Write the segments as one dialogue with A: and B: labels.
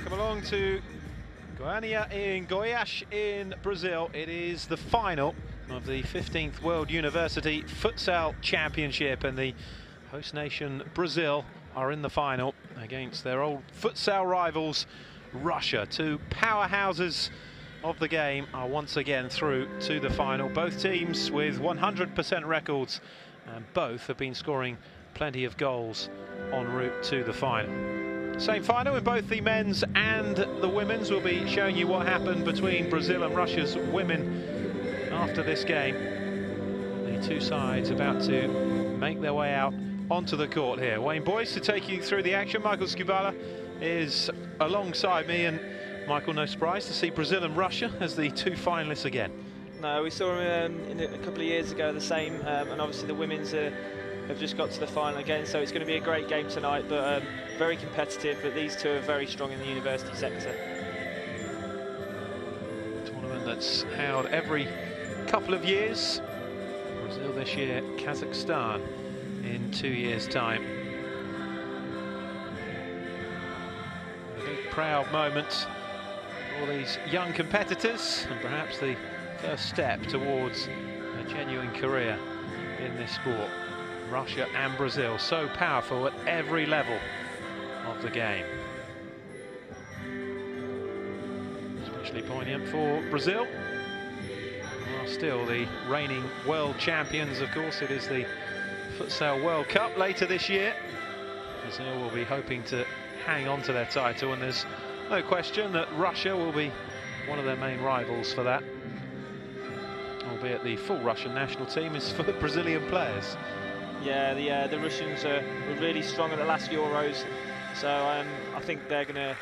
A: Welcome along to Goiânia in Goiás in Brazil. It is the final of the 15th World University Futsal Championship, and the host nation Brazil are in the final against their old futsal rivals Russia. Two powerhouses of the game are once again through to the final. Both teams with 100% records, and both have been scoring plenty of goals en route to the final. Same final in both the men's and the women's. We'll be showing you what happened between Brazil and Russia's women after this game. The two sides about to make their way out onto the court here. Wayne Boyce to take you through the action. Michael Skubala is alongside me, and Michael, no surprise to see Brazil and Russia as the two finalists again.
B: No, we saw them a couple of years ago, the same, and obviously the women's have just got to the final again, so it's going to be a great game tonight, but very competitive. But these two are very strong in the university sector.
A: Tournament that's held every couple of years. Brazil this year, Kazakhstan in 2 years' time. A big proud moment for these young competitors, and perhaps the first step towards a genuine career in this sport. Russia and Brazil, so powerful at every level of the game. Especially poignant for Brazil, who are still the reigning world champions. Of course, it is the Futsal World Cup later this year. Brazil will be hoping to hang on to their title, and there's no question that Russia will be one of their main rivals for that. Albeit the full Russian national team is full of Brazilian players.
B: Yeah, the Russians were really strong at the last Euros, so I think they're going to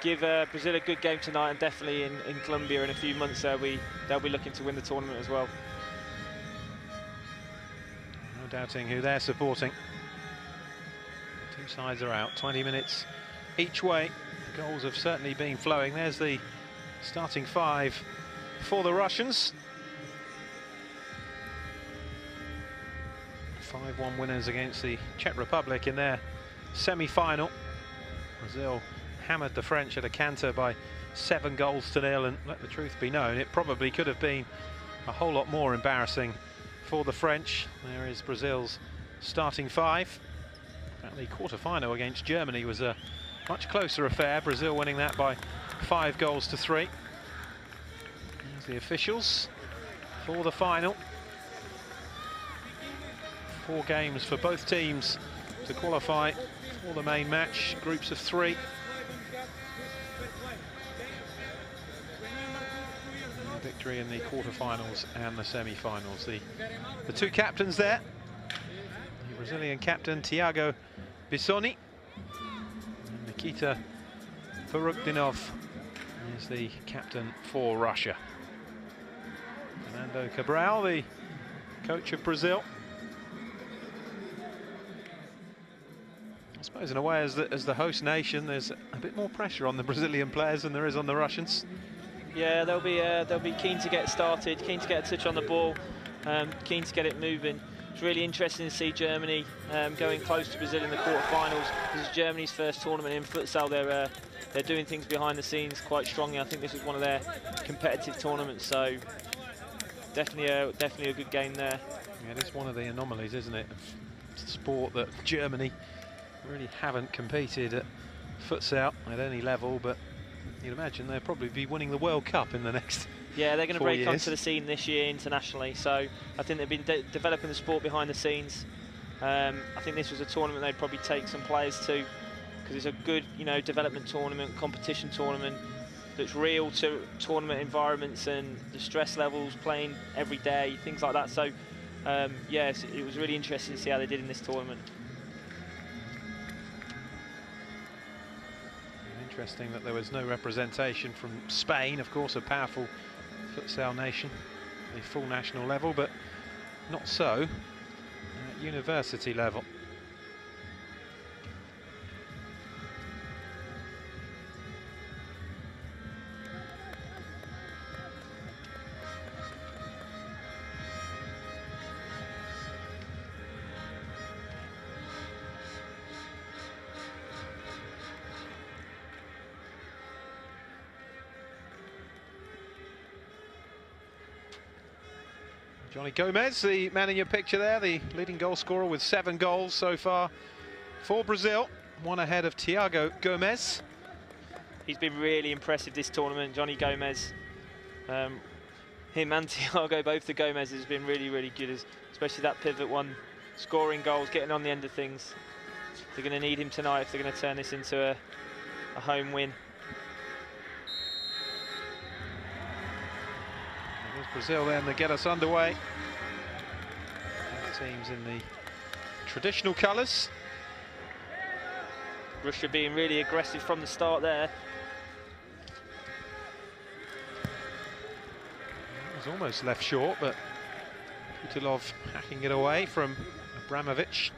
B: give Brazil a good game tonight, and definitely in Colombia in a few months they'll be looking to win the tournament as well.
A: No doubting who they're supporting. Two sides are out, 20 minutes each way. The goals have certainly been flowing. There's the starting five for the Russians. 5-1 winners against the Czech Republic in their semi-final. Brazil hammered the French at a canter by 7-0, and let the truth be known, it probably could have been a whole lot more embarrassing for the French. There is Brazil's starting five. The quarter-final against Germany was a much closer affair, Brazil winning that by 5-3. There's the officials for the final. 4 games for both teams to qualify for the main match, groups of 3. Victory in the quarterfinals and the semi-finals. The two captains there, the Brazilian captain Thiago Bissoni and Nikita Parukdinov is the captain for Russia. Fernando Cabral, the coach of Brazil. I suppose in a way, as the host nation, there's a bit more pressure on the Brazilian players than there is on the Russians.
B: Yeah, they'll be keen to get started, keen to get a touch on the ball, keen to get it moving. It's really interesting to see Germany going close to Brazil in the quarterfinals. This is Germany's first tournament in futsal. They're doing things behind the scenes quite strongly. I think this is one of their competitive tournaments, so definitely a good game there.
A: Yeah, it's one of the anomalies, isn't it, of sport, that Germany really haven't competed at futsal at any level, but you'd imagine they'll probably be winning the World Cup in the next 4 years.
B: Yeah, they're going to break onto the scene this year internationally, so I think they've been developing the sport behind the scenes. I think this was a tournament they'd probably take some players to, because it's a good, development tournament, competition tournament that's real to tournament environments and the stress levels, playing every day, things like that. So yes, it was really interesting to see how they did in this tournament.
A: Interesting that there was no representation from Spain, of course, a powerful futsal nation, the full national level, but not so at university level. Johnny Gomes, the man in your picture there, the leading goal scorer with 7 goals so far for Brazil. 1 ahead of Thiago Gomes.
B: He's been really impressive this tournament, Johnny Gomes. Him and Thiago, both the Gomez, has been really, really good, especially that pivot one, scoring goals, getting on the end of things. They're going to need him tonight if they're going to turn this into a home win.
A: There's Brazil then to get us underway. Both teams in the traditional colours.
B: Russia being really aggressive from the start there.
A: It was almost left short, but Putilov hacking it away from Abramovich.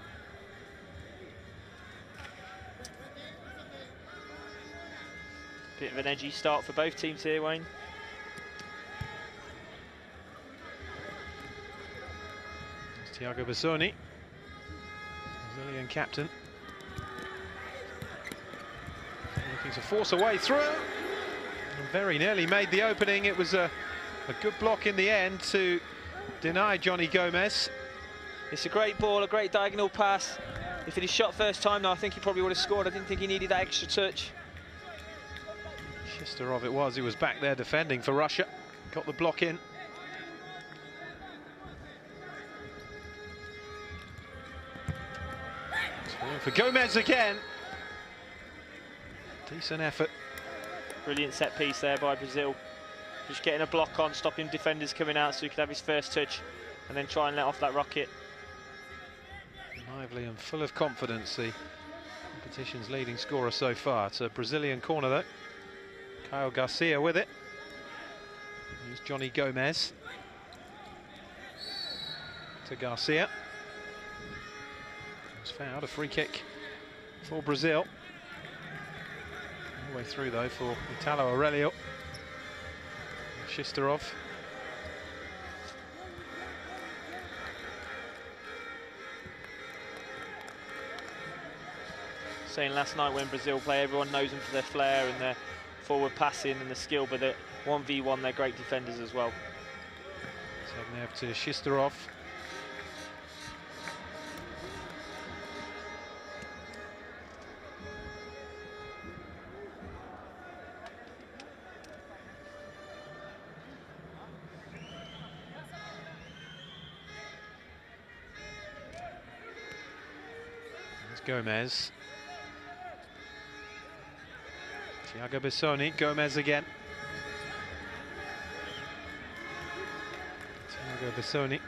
B: Bit of an edgy start for both teams here, Wayne.
A: It's Thiago Bassoni, Brazilian captain. Looking to force a way through. And very nearly made the opening. It was a good block in the end to deny Johnny Gomes.
B: It's a great ball, a great diagonal pass. If it is shot first time, though, I think he probably would have scored. I didn't think he needed that extra touch.
A: Shistov it was, he was back there defending for Russia. Got the block in. For Gomes again. Decent effort.
B: Brilliant set piece there by Brazil. Just getting a block on, stopping defenders coming out so he could have his first touch and then try and let off that rocket.
A: Lively and full of confidence, the competition's leading scorer so far. It's a Brazilian corner though. Kyle Garcia with it. Here's Johnny Gomes. To Garcia. It's fouled, a free kick for Brazil. All the way through though for Italo Aurelio. Shistov.
B: Saying last night when Brazil play, everyone knows them for their flair and their forward passing and the skill, but at 1v1 they're great defenders as well.
A: Segnev to Shistov. Gomes. Thiago Bassoni, Gomes again. Thiago Bassoni.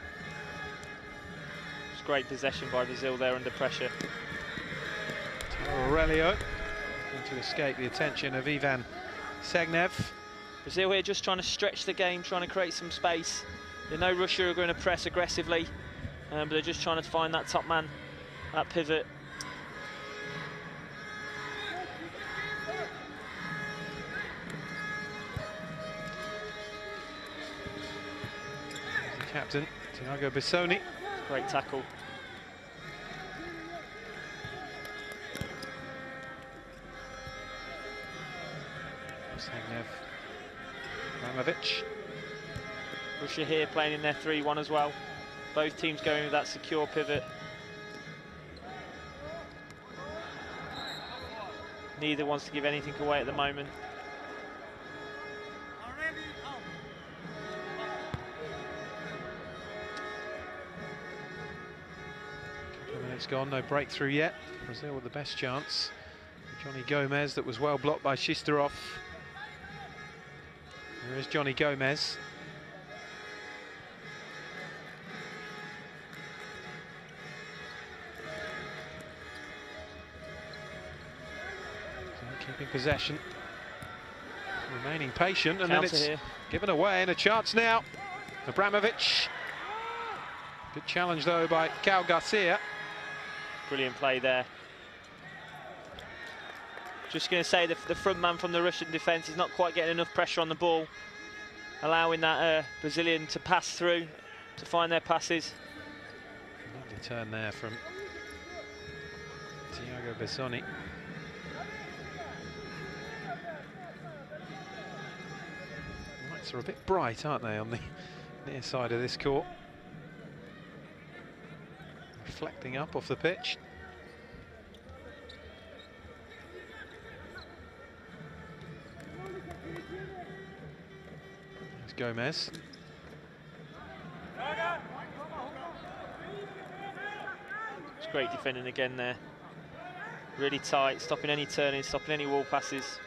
B: It's great possession by Brazil there under pressure.
A: Aurelio looking to escape the attention of Ivan Segnev.
B: Brazil here just trying to stretch the game, trying to create some space. They know Russia are going to press aggressively, but they're just trying to find that top man, that pivot.
A: Captain Thiago Bassoni.
B: Great tackle.
A: Segnev, Abramovich.
B: Russia here playing in their 3-1 as well. Both teams going with that secure pivot. Neither wants to give anything away at the moment.
A: It's gone, no breakthrough yet. Brazil with the best chance. Johnny Gomes, that was well blocked by Shistov. There is Johnny Gomes. So keeping possession, remaining patient, and
B: Counter
A: then it's
B: here.
A: given away, and a chance now. Abramovich. Good challenge though by Kyle Garcia.
B: Brilliant play there. Just going to say the front man from the Russian defence is not quite getting enough pressure on the ball, allowing that Brazilian to pass through, to find their passes.
A: Lovely turn there from Thiago Bassoni. Lights are a bit bright, aren't they, on the near side of this court? reflecting up off the pitch. There's Gomez.
B: It's great defending again there. Really tight, stopping any turning, stopping any wall passes.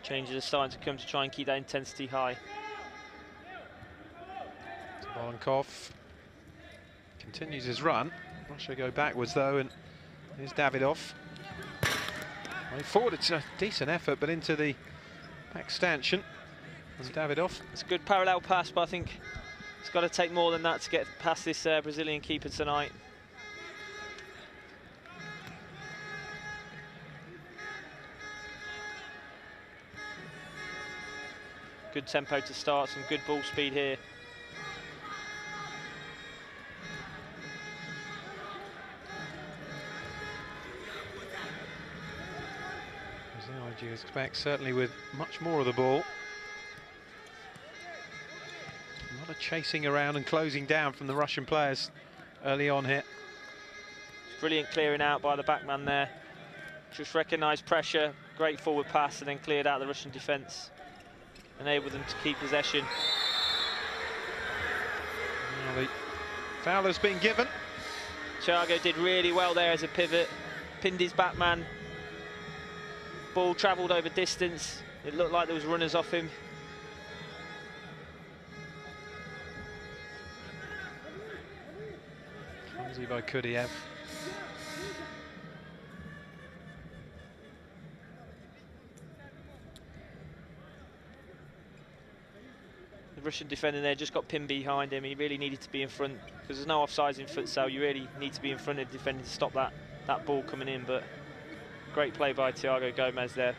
B: Changes are starting to come to try and keep that intensity high.
A: Bolonkov continues his run. Russia go backwards though, and here's Davidov. Way forward, it's a decent effort, but into the back stanchion. And Davidov.
B: It's a good parallel pass, but I think it's got to take more than that to get past this Brazilian keeper tonight. Good tempo to start, some good ball speed here.
A: Brazil, you expect, certainly with much more of the ball. A lot of chasing around and closing down from the Russian players early on here.
B: Brilliant clearing out by the backman there. Just recognised pressure, great forward pass, and then cleared out the Russian defence. Enabled them to keep possession.
A: Well, the foul has been given.
B: Thiago did really well there as a pivot, pinned his backman. Ball travelled over distance. It looked like there was runners off him.
A: Clumsy by Kudiev.
B: The Russian defender there just got pinned behind him. He really needed to be in front because there's no offsides in futsal. You really need to be in front of the defender to stop that ball coming in. But great play by Thiago Gomez there.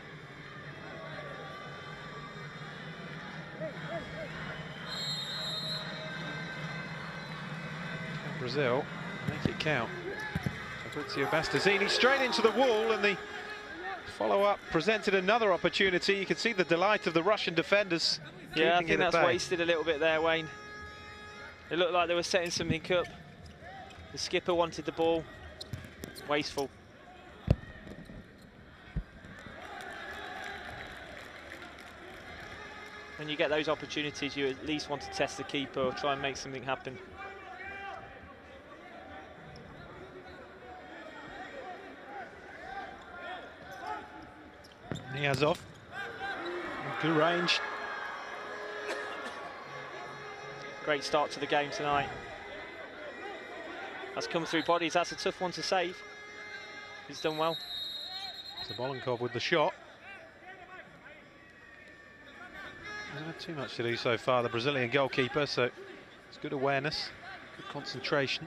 A: Brazil make it count. Fabrizio Bastazzini straight into the wall, and the follow-up presented another opportunity. You can see the delight of the Russian defenders.
B: Yeah, I think that's wasted a little bit there, Wayne. It looked like they were setting something up. The skipper wanted the ball. Wasteful. When you get those opportunities, you at least want to test the keeper or try and make something happen.
A: Niazov. Good range.
B: Great start to the game tonight. That's come through bodies. That's a tough one to save. He's done well.
A: Bolonkov with the shot. Hasn't had too much to do so far, the Brazilian goalkeeper, so it's good awareness, good concentration.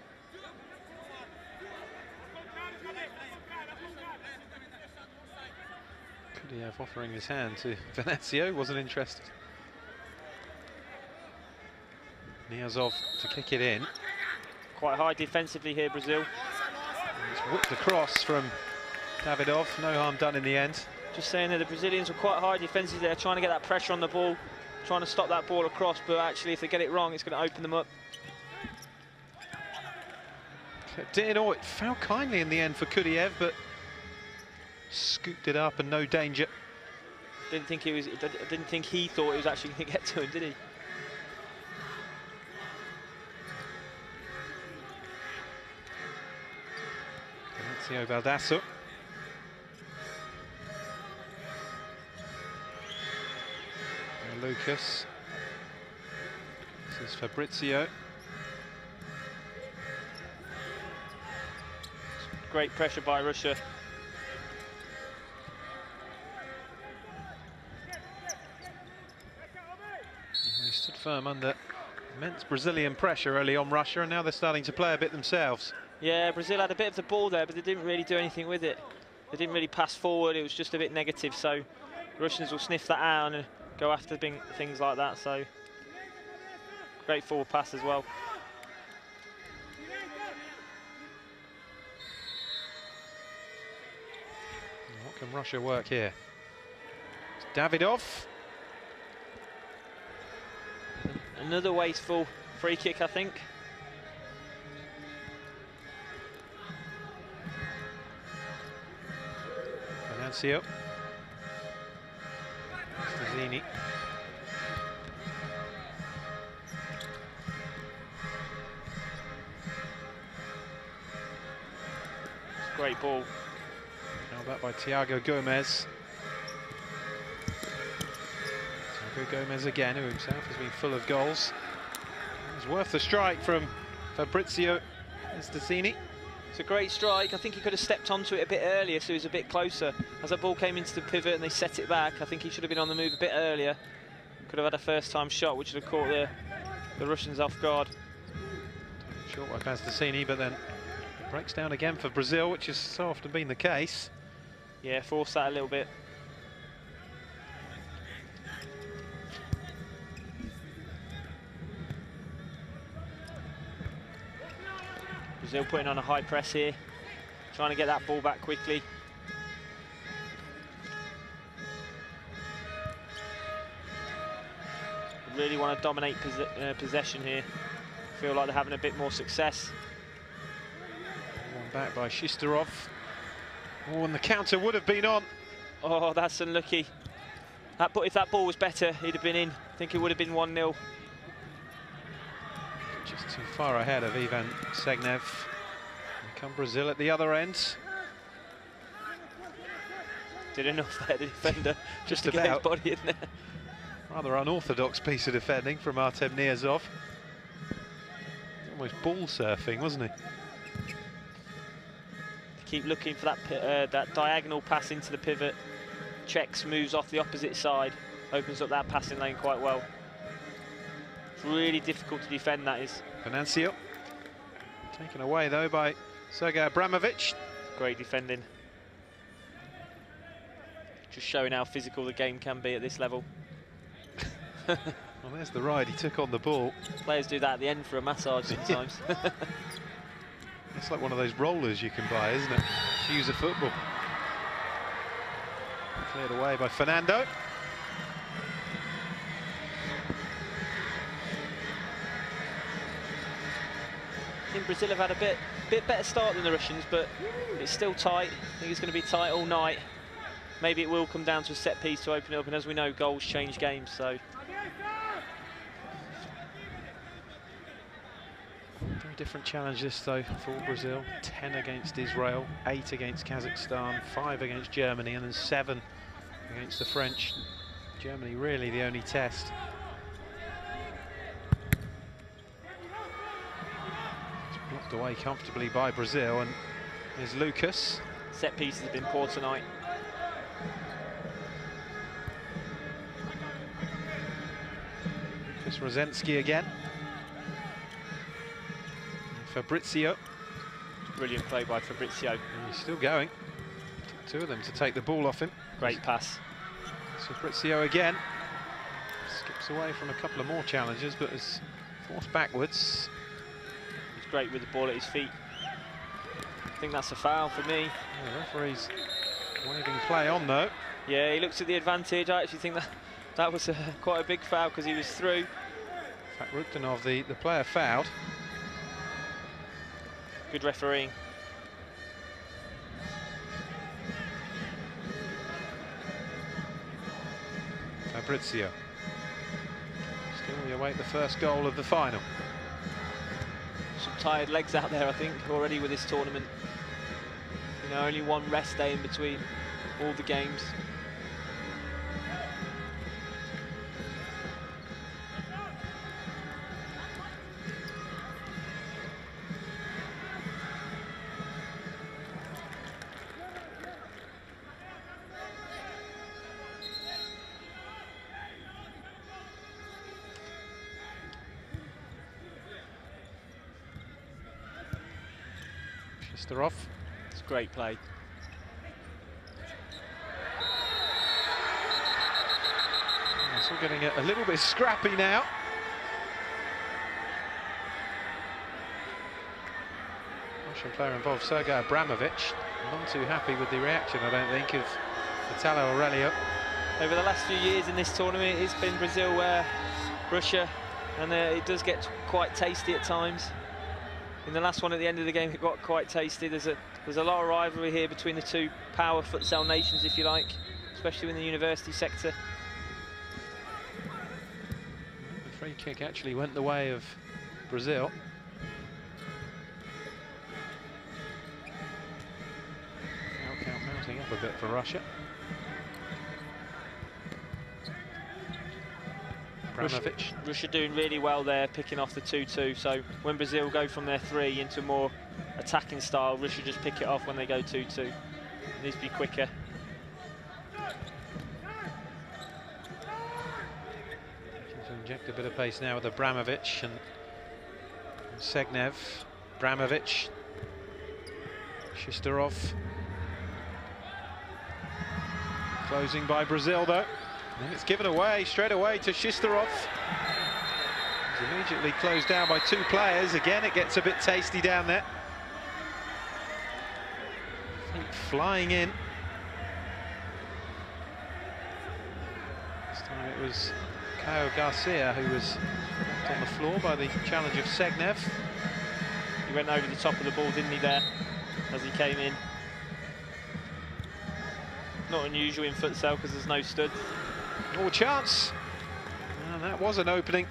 A: Kudiev offering his hand to Venezio, wasn't interested. Niazov to kick it in.
B: Quite high defensively here, Brazil.
A: It's whipped across from Davidov, no harm done in the end.
B: Just saying that the Brazilians were quite high defensively there, trying to get that pressure on the ball, trying to stop that ball across, but actually if they get it wrong, it's going to open them up.
A: It fell kindly in the end for Kudiev, but scooped it up and no danger.
B: I didn't think he thought it was actually going to get to him, did he?
A: Venezio Baldasso. And Lucas. This is Fabrizio.
B: Great pressure by Russia.
A: They stood firm under immense Brazilian pressure early on, Russia, and now they're starting to play a bit themselves.
B: Yeah, Brazil had a bit of the ball there, but they didn't really do anything with it. They didn't really pass forward, it was just a bit negative, so Russians will sniff that out and go after things like that, so great forward pass as well.
A: What can Russia work here? It's Davidov.
B: Another wasteful free kick, I think.
A: Fabrizio. Stazzini.
B: Great ball.
A: Held up by Thiago Gomez. Thiago Gomez again, who himself has been full of goals. It was worth the strike from Fabrizio Stazzini.
B: It's a great strike. I think he could have stepped onto it a bit earlier, so he was a bit closer. As that ball came into the pivot and they set it back, I think he should have been on the move a bit earlier. Could have had a first-time shot, which would have caught the Russians off guard.
A: Short by Stazzini, but then breaks down again for Brazil, which has so often been the case.
B: Yeah, forced that a little bit. Brazil putting on a high press here, trying to get that ball back quickly. Really want to dominate possession here. Feel like they're having a bit more success.
A: One back by Shishtarov. Oh, and the counter would have been on.
B: Oh, that's unlucky. If that ball was better, he'd have been in. I think it would have been 1-0.
A: Just too far ahead of Ivan Segnev. Here come Brazil at the other end.
B: Did enough there, the defender, just to
A: about.
B: get his body in there.
A: Rather unorthodox piece of defending from Artem Niazov. Almost ball surfing, wasn't he?
B: Keep looking for that diagonal pass into the pivot. Checks, moves off the opposite side, opens up that passing lane quite well. It's really difficult to defend, that is.
A: Venancio. Taken away though by Sergei Abramovich.
B: Great defending. Just showing how physical the game can be at this level.
A: Well, there's the ride he took on the ball.
B: Players do that at the end for a massage sometimes.
A: It's like one of those rollers you can buy, isn't it? To use a football. Cleared away by Fernando.
B: I think Brazil have had a bit better start than the Russians, but it's still tight. I think it's going to be tight all night. Maybe it will come down to a set piece to open it up, and as we know, goals change games, so.
A: Very different challenge this though for Brazil. 10 against Israel, 8 against Kazakhstan, 5 against Germany, and then 7 against the French. Germany really the only test. It's blocked away comfortably by Brazil, and here's Lucas.
B: Set pieces have been poor tonight.
A: Lucas Rosensky again. Fabrizio.
B: Brilliant play by Fabrizio.
A: And he's still going. Took 2 of them to take the ball off him.
B: Great pass.
A: Fabrizio again. Skips away from a couple of more challenges, but is forced backwards.
B: He's great with the ball at his feet. I think that's a foul for me.
A: Yeah, the referee's waving play on though.
B: Yeah, he looks at the advantage. I actually think that was quite a big foul because he was through.
A: In fact, Rukdanov, the player fouled.
B: Good refereeing.
A: Fabrizio. Still we await the first goal of the final.
B: Some tired legs out there, I think, already with this tournament. You know, only one rest day in between all the games.
A: Shishtarov.
B: It's great play.
A: It's all getting a little bit scrappy now. Russian player involved, Sergei Abramovich. Not too happy with the reaction, I don't think, of Italo Aurelio.
B: Over the last few years in this tournament, it's been Brazil, Russia, and it does get quite tasty at times. in the last one at the end of the game, it got quite tasty. There's a lot of rivalry here between the two power futsal nations, if you like, especially in the university sector.
A: The free kick actually went the way of Brazil. Foul count mounting up a bit for Russia.
B: Russia doing really well there, picking off the 2-2. So when Brazil go from their 3 into more attacking style, Russia just pick it off when they go 2-2. It needs to be quicker.
A: Looking to inject a bit of pace now with Abramovic and Segnev. Abramovic, Shistorov. Closing by Brazil though. And it's given away straight away to Shistorov. He's immediately closed down by 2 players. Again, it gets a bit tasty down there. Feet flying in. This time it was Caio Garcia who was left on the floor by the challenge of Segnev.
B: He went over the top of the ball, didn't he, there, as he came in. Not unusual in futsal because there's no stud.
A: Oh, chance. And that was an opening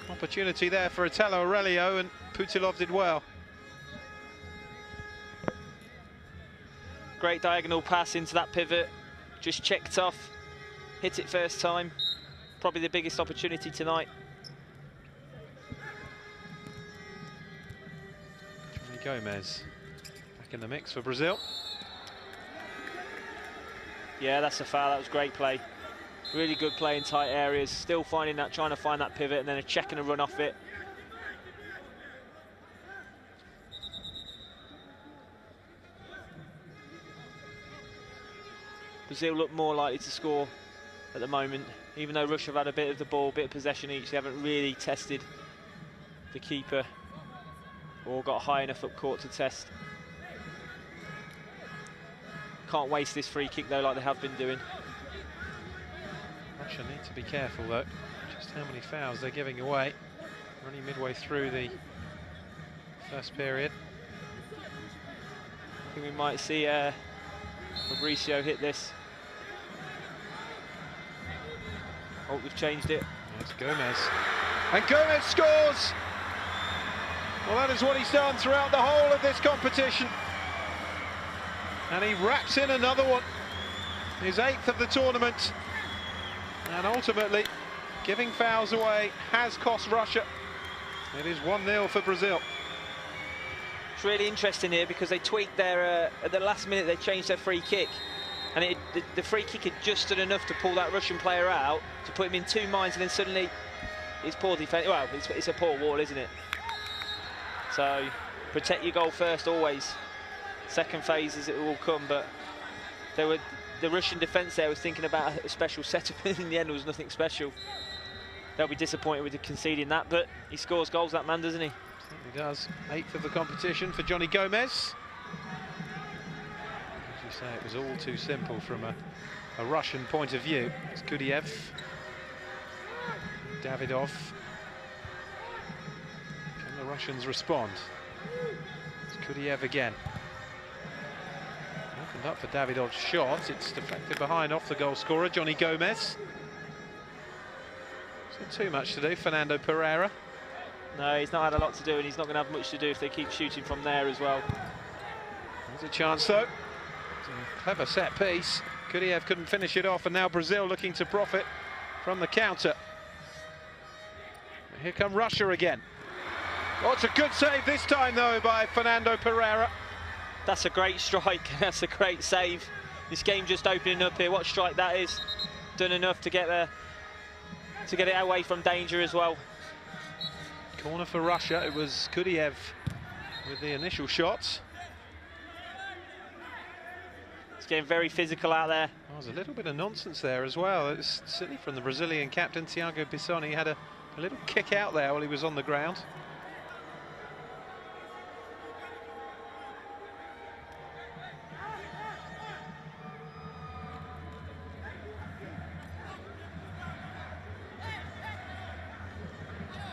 A: opportunity there for Italo Aurelio, and Putilov did well.
B: Great diagonal pass into that pivot. Just checked off. Hit it first time. Probably the biggest opportunity tonight.
A: Johnny Gomez back in the mix for Brazil.
B: Yeah, that's a foul. That was great play. Really good play in tight areas. Still finding that, trying to find that pivot, and then a check and a run off it. Brazil look more likely to score at the moment, even though Russia have had a bit of the ball, bit of possession each. They haven't really tested the keeper or got high enough up court to test. Can't waste this free kick though, like they have been doing.
A: Russia need to be careful though, just how many fouls they're giving away. We're only midway through the first period.
B: I think we might see Fabricio hit this. Oh, we've changed it.
A: That's Gomez. And Gomez scores! Well, that is what he's done throughout the whole of this competition. And he wraps in another one. His 8th of the tournament. And ultimately, giving fouls away has cost Russia. It is 1-0 for Brazil.
B: It's really interesting here because they tweaked their, at the last minute they changed their free kick. And the free kick had just done enough to pull that Russian player out, to put him in 2 minds, and then suddenly it's poor defence. Well, it's a poor wall, isn't it? So, protect your goal first always. Second phases it will come, but the Russian defence there was thinking about a special setup, and in the end it was nothing special. They'll be disappointed with conceding that, but he scores goals, that man, doesn't he?
A: Certainly does. 8th of the competition for Johnny Gomez. As you say, it was all too simple from a Russian point of view. It's Kudiev, Davidov. Can the Russians respond? It's Kudiev again. Opened up for Davidov's shot. It's deflected behind off the goal scorer, Johnny Gomez. Not too much to do, Fernando Pereira.
B: No, he's not had a lot to do, and he's not going to have much to do if they keep shooting from there as well.
A: There's a chance though. It's a clever set piece. Kudiev couldn't finish it off, and now Brazil looking to profit from the counter. Here come Russia again. Oh, it's a good save this time though by Fernando Pereira.
B: That's a great strike. That's a great save. This game just opening up here. What strike that is. Done enough to get there, to get it away from danger as well.
A: Corner for Russia. It was Kudiev with the initial shots.
B: It's getting very physical out there.
A: Oh, there's a little bit of nonsense there as well. It's silly from the Brazilian captain, Thiago Bissoni. He had a little kick out there while he was on the ground.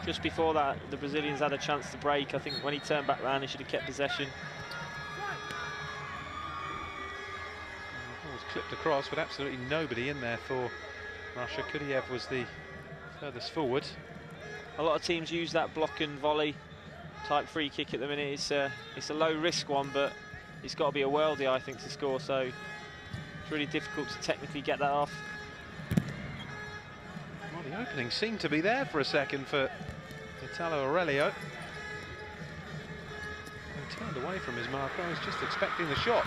B: Just before that, the Brazilians had a chance to break. I think when he turned back round, he should have kept possession.
A: Ball was clipped across, but absolutely nobody in there for Russia. Kudiev was the furthest forward.
B: A lot of teams use that block and volley type free kick at the minute. It's a low risk one, but it's got to be a worldie, I think, to score. So it's really difficult to technically get that off.
A: Well, the opening seemed to be there for a second for Italo Aurelio. He turned away from his marker. I was just expecting the shot.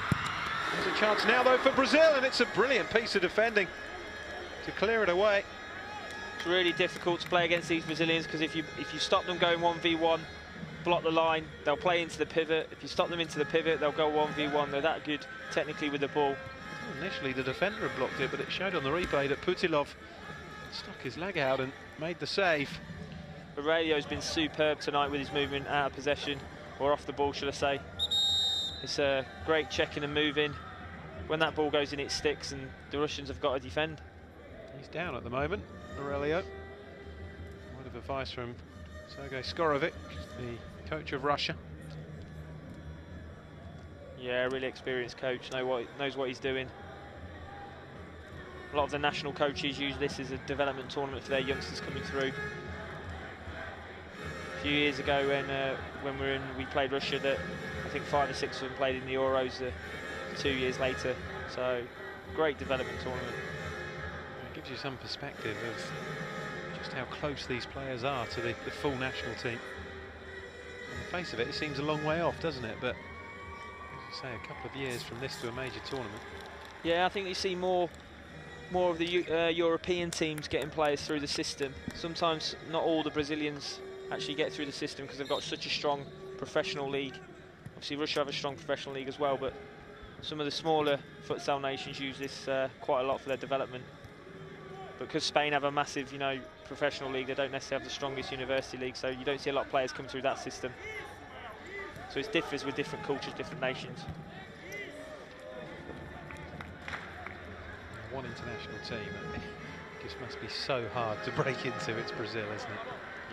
A: There's a chance now, though, for Brazil, and it's a brilliant piece of defending to clear it away.
B: It's really difficult to play against these Brazilians because if you stop them going 1v1, block the line, they'll play into the pivot. If you stop them into the pivot, they'll go 1v1. They're that good technically with the ball.
A: Initially, the defender had blocked it, but it showed on the replay that Putilov stuck his leg out and made the save.
B: Aurelio's been superb tonight with his movement out of possession, or off the ball, should I say. It's a great checking and moving. When that ball goes in, it sticks, and the Russians have got to defend.
A: He's down at the moment, Aurelio. Word of advice from Sergei Skorovic, the coach of Russia.
B: Yeah, really experienced coach, knows what he's doing. A lot of the national coaches use this as a development tournament for their youngsters coming through. A few years ago when we played Russia, that I think 5 or 6 of them played in the Euros 2 years later. So great development tournament.
A: It gives you some perspective of just how close these players are to the full national team. On the face of it, it seems a long way off, doesn't it? But as you say, a couple of years from this to a major tournament.
B: Yeah, I think you see more of the European teams getting players through the system. Sometimes not all the Brazilians actually get through the system because they've got such a strong professional league. Obviously Russia have a strong professional league as well, but some of the smaller futsal nations use this quite a lot for their development. But because Spain have a massive, professional league, they don't necessarily have the strongest university league, so you don't see a lot of players come through that system. So it differs with different cultures, different nations.
A: One international team, it just must be so hard to break into. It's Brazil, isn't it?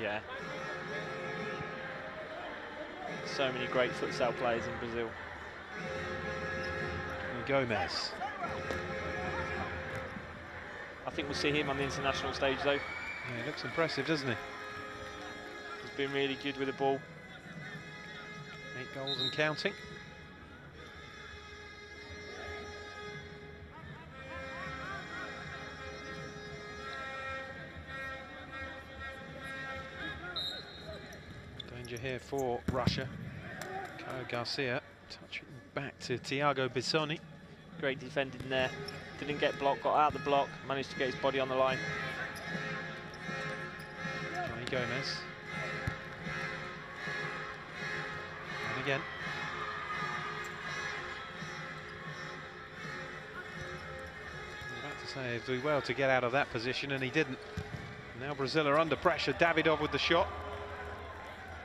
B: Yeah. So many great futsal players in Brazil.
A: Gomez.
B: I think we'll see him on the international stage, though.
A: Yeah, he looks impressive, doesn't he?
B: He's been really good with the ball.
A: 8 goals and counting. Danger here for Russia. Caio Garcia touching back to Thiago Bissoni.
B: Great defending there. Didn't get blocked, got out of the block, managed to get his body on the line.
A: Johnny Gomez. And again. I was about to say he'd do well to get out of that position, and he didn't. Now Brazil are under pressure. Davidov with the shot.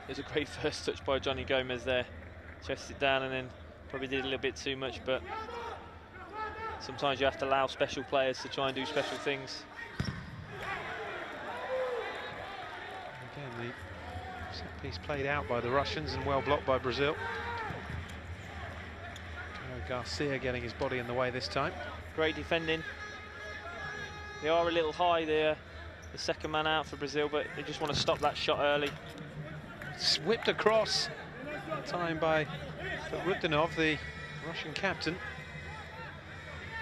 B: It was a great first touch by Johnny Gomez there. Chested it down and then probably did a little bit too much, but sometimes you have to allow special players to try and do special things.
A: Again, the set piece played out by the Russians and well blocked by Brazil. Caio Garcia getting his body in the way this time.
B: Great defending. They are a little high there, the second man out for Brazil, but they just want to stop that shot early.
A: It's whipped across, time by Rudinov, the Russian captain.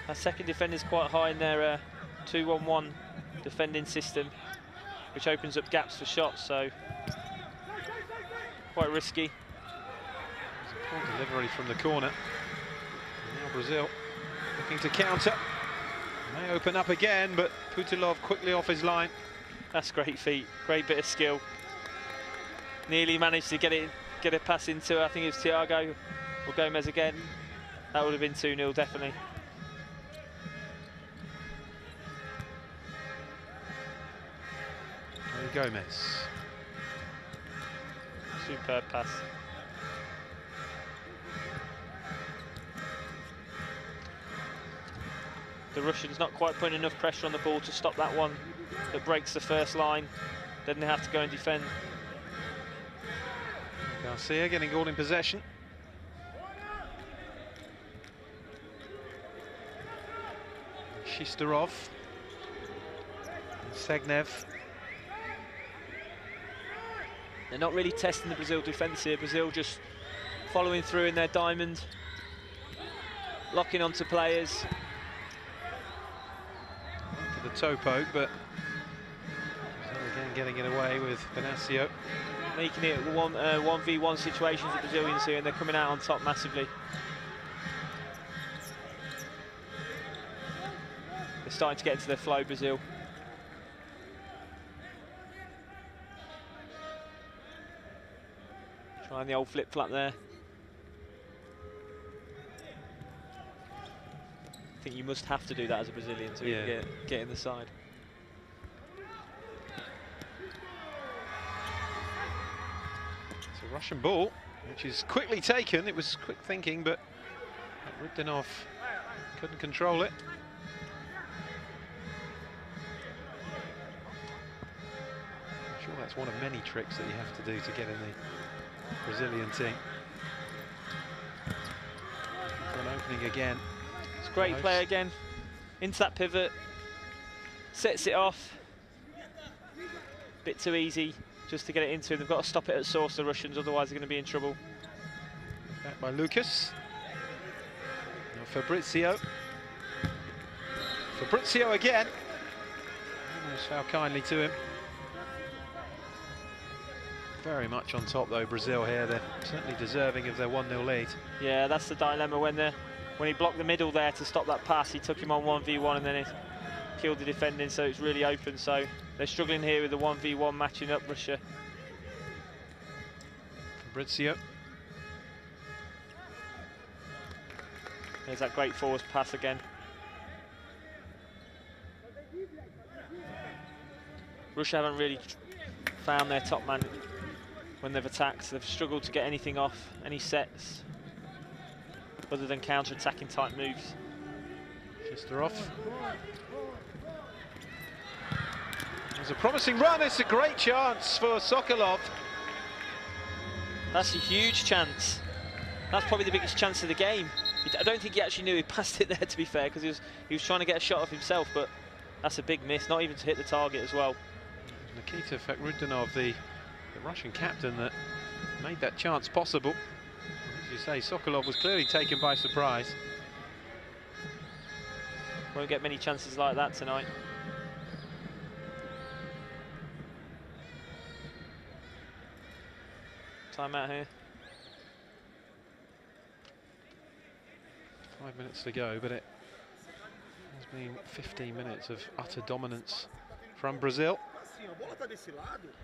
B: Our second defender's quite high in their 2-1-1 defending system, which opens up gaps for shots, so quite risky.
A: There's a poor delivery from the corner. And now Brazil looking to counter. May open up again, but Putilov quickly off his line.
B: That's great feet, great bit of skill. Nearly managed to get a pass into, I think it was Thiago or Gomez again. That would have been 2-0 definitely.
A: Gomez.
B: Superb pass. The Russians not quite putting enough pressure on the ball to stop that one that breaks the first line. Then they have to go and defend.
A: Garcia getting all in possession. Shishtarov. Segnev.
B: They're not really testing the Brazil defence here. Brazil just following through in their diamond, locking onto players.
A: For the toe poke, but again getting it away with Benacio.
B: Making it 1v1 situations, the Brazilians here, and they're coming out on top massively. They're starting to get into their flow, Brazil. Trying the old flip-flap there. I think you must have to do that as a Brazilian to get in the side.
A: It's a Russian ball, which is quickly taken. It was quick thinking, but Rudinov couldn't control it. I'm sure that's one of many tricks that you have to do to get in the Brazilian team. An opening again.
B: It's a great play again. Into that pivot. Sets it off. Bit too easy just to get it into. They've got to stop it at source, the Russians, otherwise they're going to be in trouble.
A: Back by Lucas. Now Fabrizio. Fabrizio again. Almost fell kindly to him. Very much on top though, Brazil here. They're certainly deserving of their 1-0 lead.
B: Yeah, that's the dilemma when he blocked the middle there to stop that pass. He took him on 1v1 and then it killed the defending, so it's really open. So they're struggling here with the 1v1 matching up, Russia.
A: Fabrizio.
B: There's that great forward pass again. Russia haven't really found their top man when they've attacked. They've struggled to get anything off, any sets, other than counter-attacking type moves.
A: Shishtarov. There's a promising run. It's a great chance for Sokolov.
B: That's a huge chance. That's probably the biggest chance of the game. I don't think he actually knew he passed it there, to be fair, because he was trying to get a shot off himself, but that's a big miss, not even to hit the target as well.
A: Nikita Fakhrudinov, the Russian captain, that made that chance possible. As you say, Sokolov was clearly taken by surprise.
B: Won't get many chances like that tonight. Time out here.
A: 5 minutes to go, but it has been 15 minutes of utter dominance from Brazil.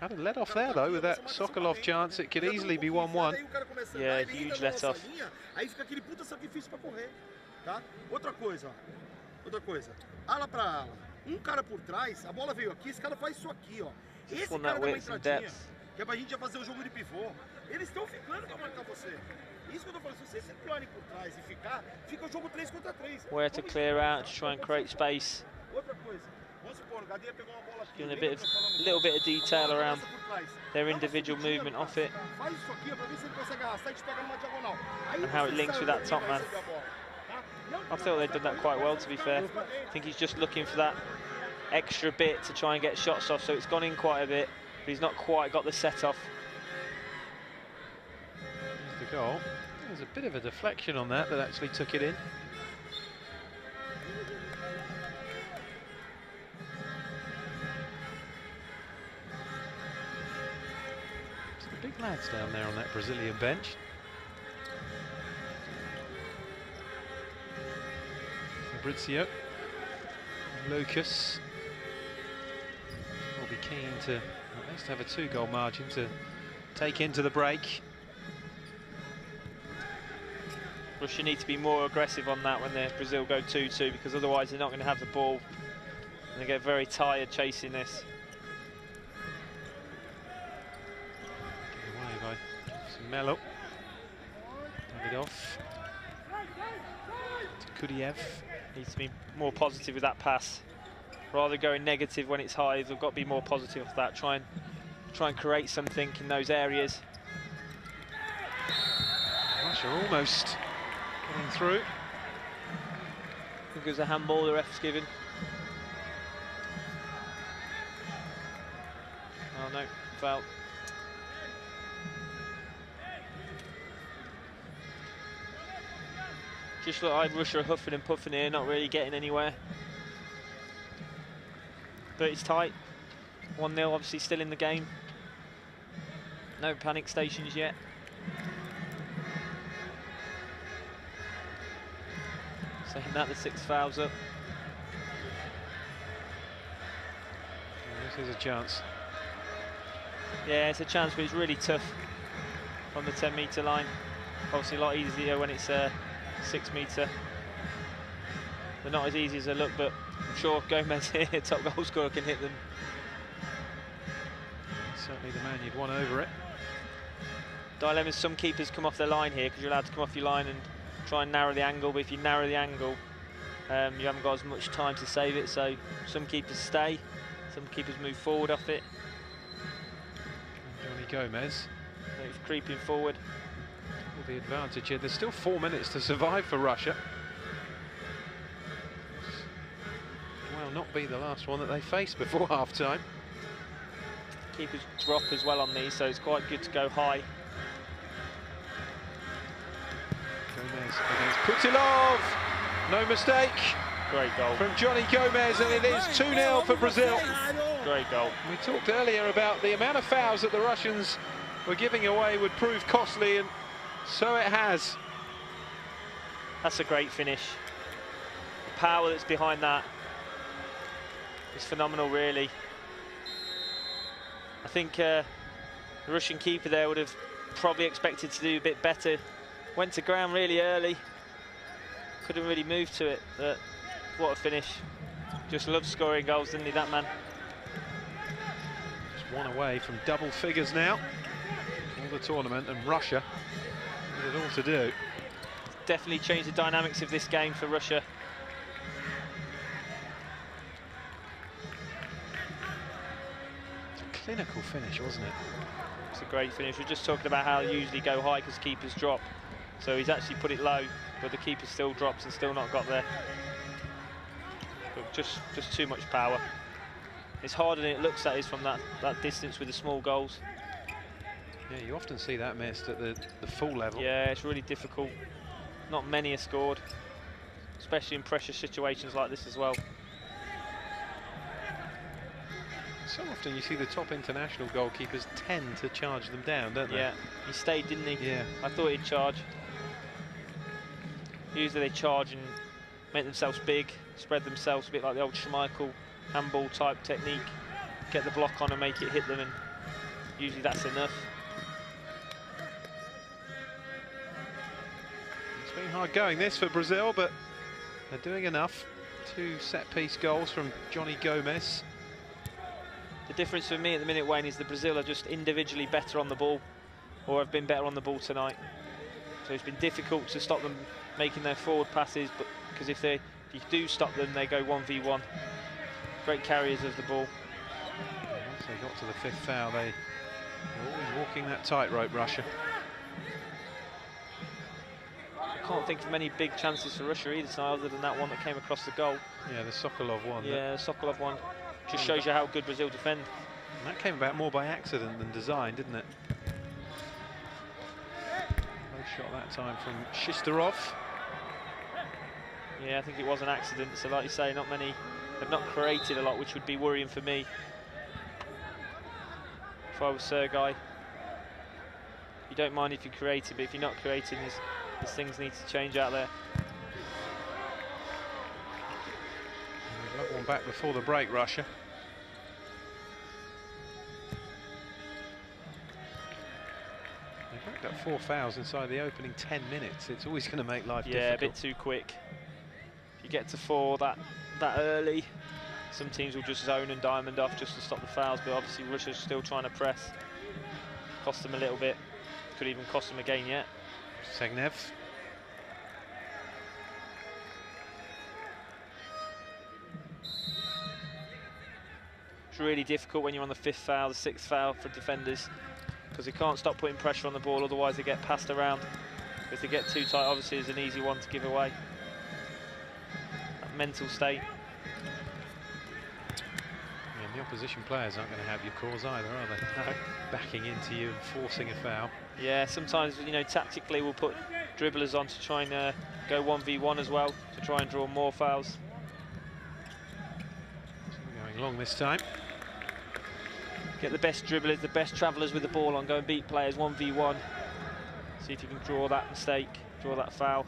A: Had a let off there though with that Sokolov chance. It could easily be 1-1.
B: Yeah, huge let off.
C: Outra coisa, ala pra ala. Cara por trás, a bola veio aqui, esse cara faz isso aqui, ó. Esse cara dá uma entradinha, que é pra gente já fazer o jogo de pivô. Eles estão ficando pra marcar você. Isso que eu tô falando, se vocês circularem por trás e fica o jogo 3 contra 3.
B: Where to clear out, to try and create space.
C: Outra coisa, vamos supor, o Gadia pegou uma bola aqui.
B: Giving a little bit of detail around their individual movement off it.
C: Faz isso aqui, pra ver se ele consegue arrastar e te pegar numa diagonal.
B: And how it links with that top man. I thought they'd done that quite well, to be fair. I think he's just looking for that extra bit to try and get shots off, so it's gone in quite a bit, but he's not quite got the set off.
A: There's the goal. There's a bit of a deflection on that actually took it in. Some big lads down there on that Brazilian bench. Fabrizio, Lucas will be keen to at least have a 2-goal margin to take into the break.
B: Russia need to be more aggressive on that when Brazil go 2-2, because otherwise they're not going to have the ball and they get very tired chasing this.
A: Get away by Melo. Davidov. To Kudiev.
B: Needs to be more positive with that pass. Rather going negative when it's high, they've got to be more positive with that. Try and create something in those areas.
A: Russia almost getting through.
B: I think it was a handball the ref's given. Oh no, foul. Just look like Russia are huffing and puffing here, not really getting anywhere. But it's tight. 1-0, obviously still in the game. No panic stations yet. Saying that, the 6 fouls up.
A: This is a chance.
B: Yeah, it's a chance, but it's really tough from the 10-metre line. Obviously a lot easier when it's a 6-metre. They're not as easy as they look, but I'm sure Gomez here, top goal scorer, can hit them.
A: Certainly the man you'd want over it.
B: Dilemmas, some keepers come off their line here because you're allowed to come off your line and try and narrow the angle, but if you narrow the angle, you haven't got as much time to save it, so some keepers stay, some keepers move forward off it.
A: Johnny Gomez.
B: So he's creeping forward.
A: With the advantage here. There's still 4 minutes to survive for Russia. Well, not be the last one that they face before half-time.
B: Keepers drop as well on these, so it's quite good to go high.
A: Gomez against Putilov. No mistake.
B: Great goal
A: From Johnny Gomez, and it is 2-0 for Brazil.
B: Great goal.
A: We talked earlier about the amount of fouls that the Russians were giving away would prove costly, and so it has.
B: That's a great finish. The power that's behind that is phenomenal, really. I think the Russian keeper there would have probably expected to do a bit better. Went to ground really early. Couldn't really move to it, but what a finish. Just loves scoring goals, didn't he, that man?
A: Just one away from double figures now. All the tournament, and Russia with it all to do.
B: Definitely changed the dynamics of this game for Russia.
A: It's a clinical finish, wasn't it?
B: It's a great finish. We're just talking about how they usually go high because keepers drop. So he's actually put it low, but the keeper still drops and still not got there. But just too much power. It's harder than it looks, that is, from that distance with the small goals.
A: Yeah, you often see that missed at the full level.
B: Yeah, it's really difficult. Not many are scored, especially in pressure situations like this as well.
A: So often you see the top international goalkeepers tend to charge them down, don't they?
B: Yeah, he stayed, didn't he?
A: Yeah.
B: I thought he'd charge. Usually they charge and make themselves big, spread themselves, a bit like the old Schmeichel handball type technique. Get the block on and make it hit them, and usually that's enough.
A: It's been hard going this for Brazil, but they're doing enough. 2 set-piece goals from Johnny Gomez.
B: The difference for me at the minute, Wayne, is that Brazil are just individually better on the ball, or have been better on the ball tonight. So it's been difficult to stop them making their forward passes, but because if you do stop them, they go 1v1. Great carriers of the ball.
A: Once they got to the 5th foul, they were always walking that tightrope, Russia.
B: I can't think of many big chances for Russia either tonight, other than that one that came across the goal.
A: Yeah, the Sokolov one.
B: Yeah, the Sokolov one. Just shows you how good Brazil defend.
A: And that came about more by accident than design, didn't it? No shot that time from Shistarov.
B: Yeah, I think it was an accident. So like you say, not many have not created a lot, which would be worrying for me if I was Sergei. You don't mind if you create it, but if you're not creating, there's things need to change out there.
A: We've got one back before the break, Russia. They've racked up 4 fouls inside the opening 10 minutes. It's always going to make life difficult.
B: Yeah, a bit too quick. If you get to 4 that early, some teams will just zone and diamond off just to stop the fouls, but obviously Russia's still trying to press. Cost them a little bit. Could even cost them a game yet.
A: Segnev.
B: It's really difficult when you're on the 5th foul, the 6th foul for defenders, because they can't stop putting pressure on the ball, otherwise they get passed around. If they get too tight, obviously, is an easy one to give away. That mental state.
A: Yeah, and the opposition players aren't going to have your calls either, are they? No. Backing into you and forcing a foul.
B: Yeah, sometimes, you know, tactically we'll put dribblers on to try and go 1v1 as well, to try and draw more fouls.
A: Going long this time.
B: Get the best dribblers, the best travellers with the ball on, go and beat players 1v1. See if you can draw that mistake, draw that foul.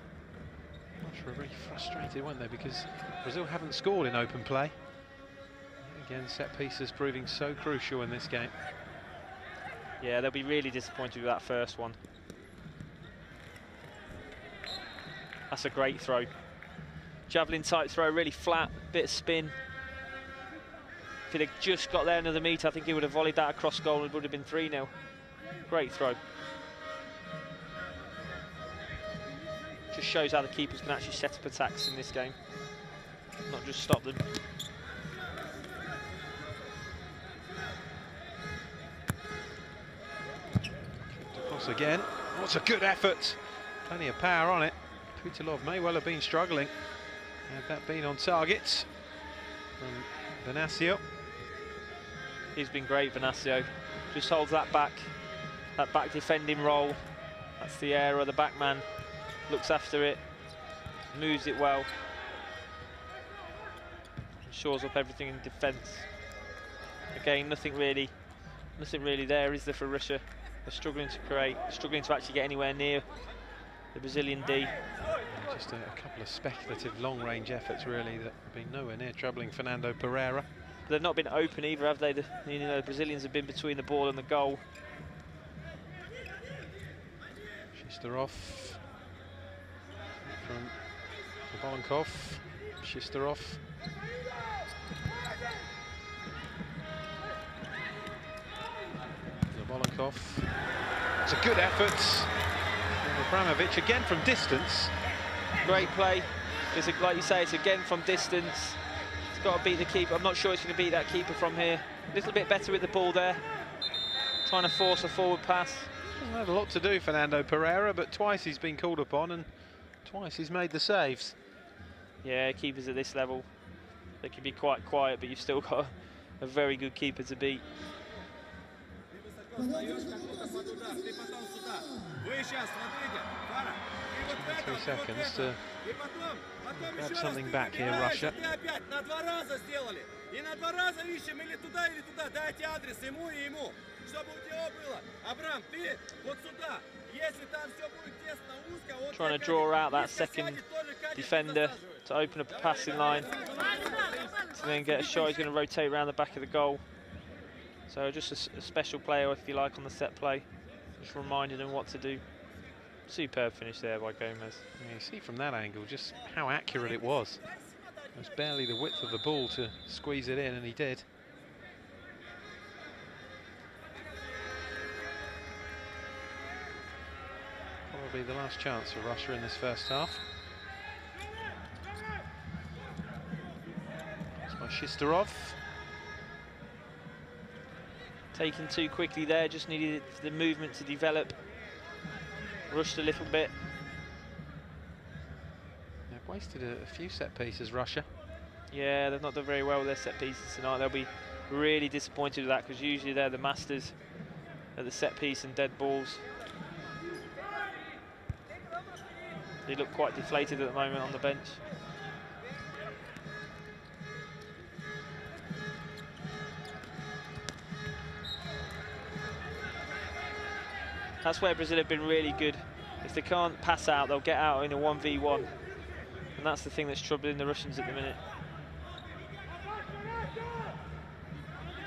A: Russia were really frustrated, weren't they? Because Brazil haven't scored in open play. Again, set pieces proving so crucial in this game.
B: Yeah, they'll be really disappointed with that first one. That's a great throw. Javelin type throw, really flat, bit of spin. If he'd have just got there another metre, I think he would have volleyed that across goal and it would have been 3-0. Great throw. Just shows how the keepers can actually set up attacks in this game, not just stop them.
A: Across again. Oh, it's a good effort. Plenty of power on it. Putilov may well have been struggling. Had that been on target from Venancio.
B: He's been great, Venancio. Just holds that back defending role. That's the error, the back man looks after it, moves it well, and shores up everything in defence. Again, nothing really there, is there, for Russia? They're struggling to create, struggling to actually get anywhere near the Brazilian D.
A: Just a couple of speculative long-range efforts, really, that have been nowhere near troubling Fernando Pereira.
B: They've not been open either, have they? The Brazilians have been between the ball and the goal.
A: Shistov from Zabolonkov. Shistov. Zabolonkov. It's a good effort. Abramovich again from distance.
B: Great play. Like you say, it's again from distance. It's got to beat the keeper. I'm not sure it's going to beat that keeper from here. A little bit better with the ball there. Trying to force a forward pass.
A: Doesn't have a lot to do, Fernando Pereira, but twice he's been called upon and twice he's made the saves.
B: Yeah, keepers at this level, they can be quite quiet, but you've still got a very good keeper to beat.
A: 3 seconds to grab something back here, Russia.
B: Trying to draw out that second defender to open up a passing line, to then get a shot. He's going to rotate around the back of the goal. So just a special player, if you like, on the set play. Just reminding him what to do. Superb finish there by Gomez.
A: Yeah, you see from that angle just how accurate it was. It was barely the width of the ball to squeeze it in, and he did. Probably the last chance for Russia in this first half. It's by Shistov.
B: Taken too quickly there, just needed the movement to develop. Rushed a little bit.
A: They've wasted a few set pieces, Russia.
B: Yeah, they've not done very well with their set pieces tonight. They'll be really disappointed with that, because usually they're the masters at the set piece and dead balls. They look quite deflated at the moment on the bench. That's where Brazil have been really good. If they can't pass out, they'll get out in a 1v1. And that's the thing that's troubling the Russians at the minute.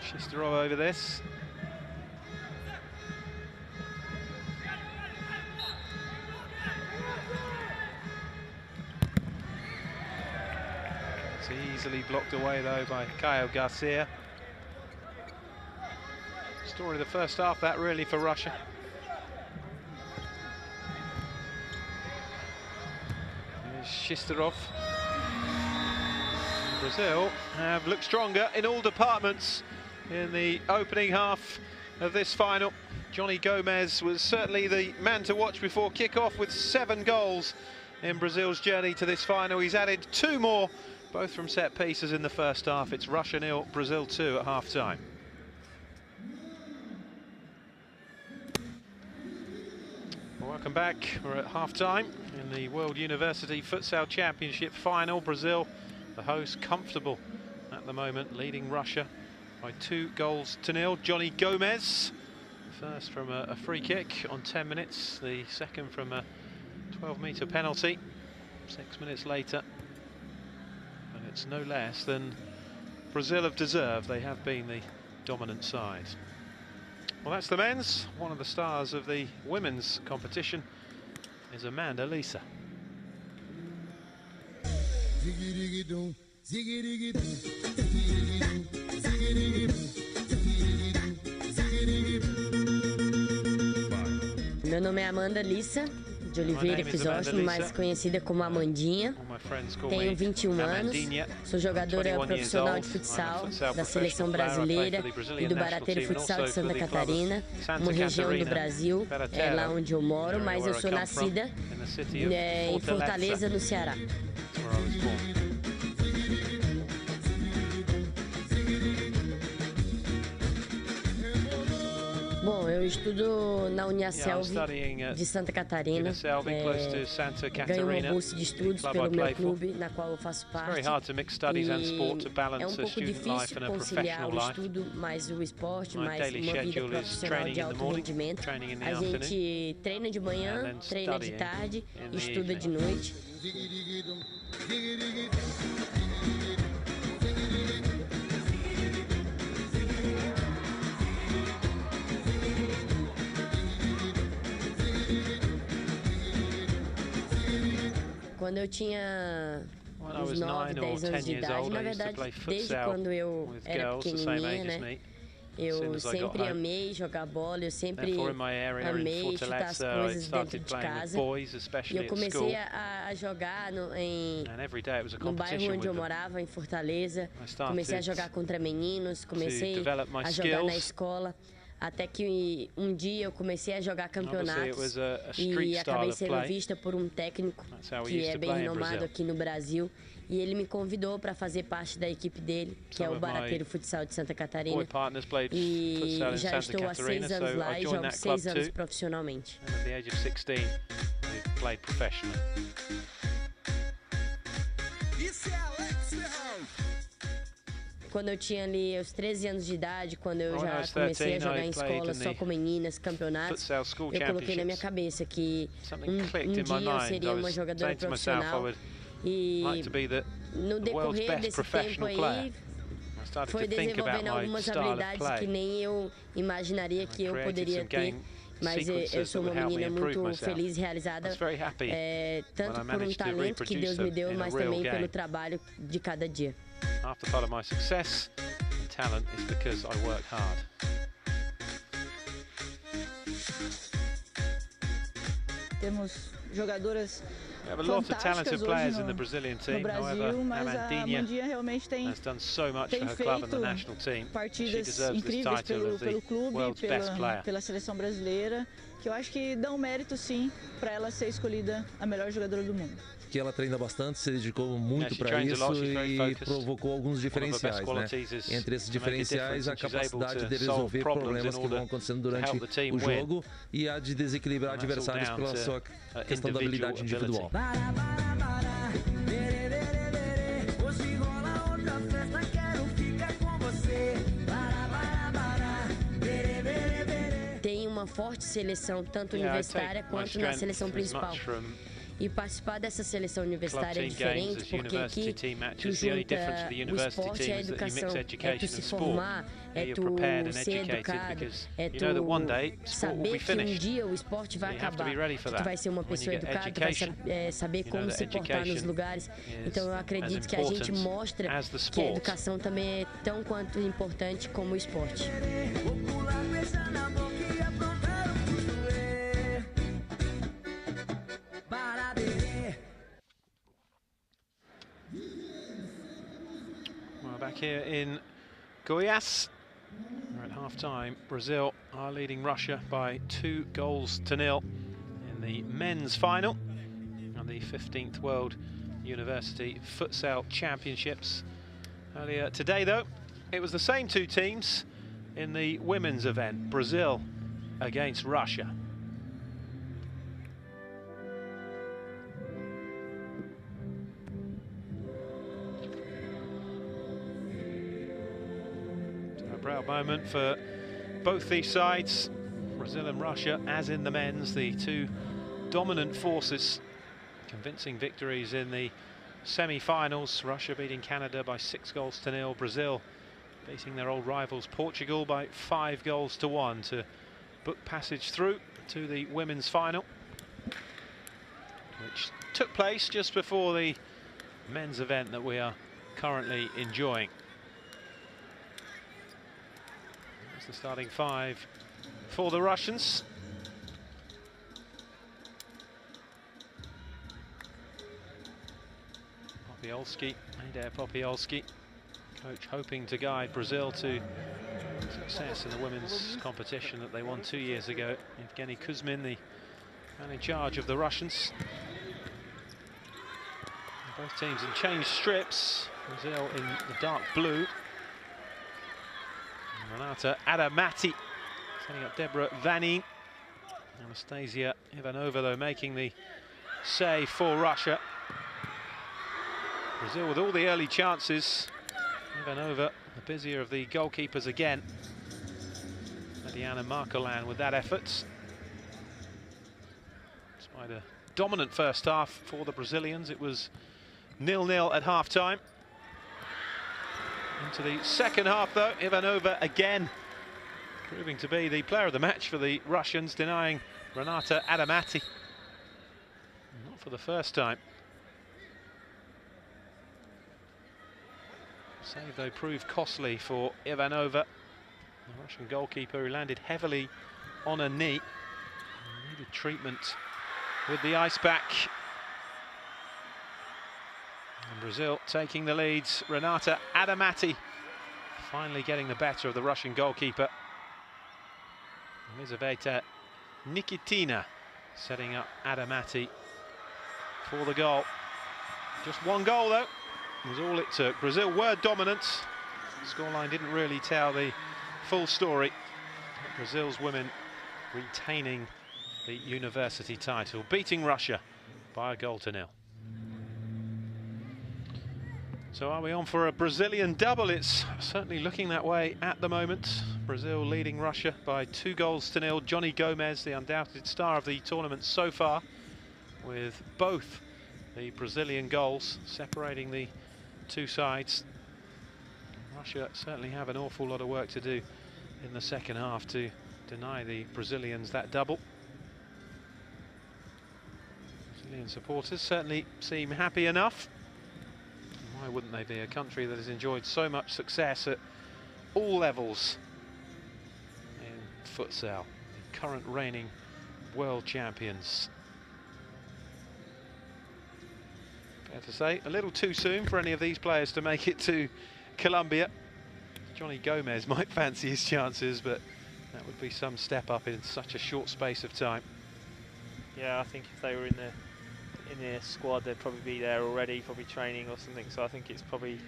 A: Shistov over this. It's easily blocked away, though, by Caio Garcia. Story of the first half, that, really, for Russia. Shistov. Brazil have looked stronger in all departments in the opening half of this final. Johnny Gomes was certainly the man to watch before kick-off with 7 goals in Brazil's journey to this final. He's added 2 more, both from set pieces in the first half. It's Russia 0, Brazil 2 at half-time. Welcome back. We're at half-time in the World University Futsal Championship final. Brazil, the host, comfortable at the moment, leading Russia by 2-0. Johnny Gomes, first from a free kick on 10 minutes, the second from a 12-metre penalty 6 minutes later. And it's no less than Brazil have deserved. They have been the dominant side. Well, that's the men's. One of the stars of the women's competition is Amanda Lisa.
D: Meu nome é Amanda Lisa, de Oliveira Crisóstomo, mais conhecida como Amandinha. Tenho 21 anos, sou jogadora profissional de futsal da seleção brasileira e do Barateiro Futsal de Santa Catarina, uma região do Brasil, é lá onde eu moro, mas eu sou nascida em Fortaleza, no Ceará. Bom, eu estudo na Uniaselv de Santa Catarina, ganho uma bolsa de estudos pelo meu clube, na qual eu faço parte, e é um pouco difícil conciliar o estudo mais o esporte, mais uma vida profissional de alto rendimento. A gente treina de manhã, treina de tarde, estuda de noite. Quando eu tinha uns 9, 10 anos de idade, na verdade, desde quando eu era pequenininha, né? Eu sempre amei jogar bola, eu sempre amei chutar as coisas dentro de casa. E eu comecei a jogar no bairro onde eu morava, em Fortaleza. Comecei a jogar contra meninos, comecei a jogar na escola. Até que um dia eu comecei a jogar campeonatos e acabei sendo vista por um técnico que é bem renomado aqui no Brasil. E ele me convidou para fazer parte da equipe dele, que é o Barateiro Futsal de Santa Catarina. E já estou há 6 anos lá e jogo 6 anos profissionalmente. Quando eu tinha ali os 13 anos de idade, quando eu já comecei a jogar em escola só com meninas, campeonatos, eu coloquei na minha cabeça que um dia eu seria uma jogadora profissional. E no decorrer desse tempo aí, foi desenvolvendo algumas habilidades que nem eu imaginaria que eu poderia ter. Mas eu sou uma menina muito feliz e realizada, tanto por um talento que Deus me deu, mas também pelo trabalho de cada dia.
A: After part of my success and talent is because I work hard.
E: Temos jogadoras
A: We have a lot of talented players in the Brazilian team. However,
E: Amandinha realmente
A: has done so much for her club and the national team. She deserves this title of the world's best player.
E: Pela seleção brasileira, que eu acho que dá um mérito sim para ela ser escolhida a melhor jogadora do mundo.
F: Que ela treina bastante, se dedicou muito para isso e provocou alguns diferenciais, né? Entre esses diferenciais, a capacidade de resolver problemas que vão acontecendo durante o jogo e a de desequilibrar adversários pela sua questão da habilidade individual.
D: Tem uma forte seleção, tanto universitária quanto na seleção principal. E participar dessa seleção universitária é diferente, porque aqui tu junta o esporte e a educação, é tu se formar, é tu ser educado, é tu saber que um dia o esporte vai acabar, que tu vai ser uma pessoa educada, tu vai saber como se portar nos lugares. Então eu acredito que a gente mostra que a educação também é tão quanto importante como o esporte.
A: Back here in Goiás, we're at half-time, Brazil are leading Russia by 2-0 in the men's final and the 15th World University Futsal Championships. Earlier today, though, it was the same two teams in the women's event, Brazil against Russia. A proud moment for both these sides, Brazil and Russia, as in the men's, the two dominant forces. Convincing victories in the semi-finals, Russia beating Canada by 6-0. Brazil beating their old rivals Portugal by 5-1 to book passage through to the women's final, which took place just before the men's event that we are currently enjoying. That's the starting five for the Russians. Popiolski, Adair Popiolski, coach hoping to guide Brazil to success in the women's competition that they won 2 years ago. Evgeny Kuzmin, the man in charge of the Russians. Both teams in changed strips. Brazil in the dark blue. And Renata Adamati setting up Deborah Vanin. Anastasia Ivanova, though, making the save for Russia. Brazil with all the early chances. Ivanova, the busier of the goalkeepers again. Diana Marcolan with that effort. Despite a dominant first half for the Brazilians, it was 0-0 at half-time. Into the second half, though, Ivanova again proving to be the player of the match for the Russians, denying Renata Adamati. Not for the first time. Save, though, proved costly for Ivanova, the Russian goalkeeper, who landed heavily on a knee. Needed treatment with the ice pack. And Brazil taking the leads. Renata Adamati finally getting the better of the Russian goalkeeper. Elizaveta Nikitina setting up Adamati for the goal. Just one goal, though, was all it took. Brazil were dominant. The scoreline didn't really tell the full story. Brazil's women retaining the university title, beating Russia by 1-0. So are we on for a Brazilian double? It's certainly looking that way at the moment. Brazil leading Russia by 2-0. Johnny Gomez, the undoubted star of the tournament so far, with both the Brazilian goals separating the two sides. Russia certainly have an awful lot of work to do in the second half to deny the Brazilians that double. Brazilian supporters certainly seem happy enough. Why wouldn't they be? A country that has enjoyed so much success at all levels in futsal, the current reigning world champions. Fair to say, a little too soon for any of these players to make it to Colombia. Johnny Gomez might fancy his chances, but that would be some step up in such a short space of time.
B: Yeah, I think if they were in the squad, they'd probably be there already, probably training or something. So I think it's probably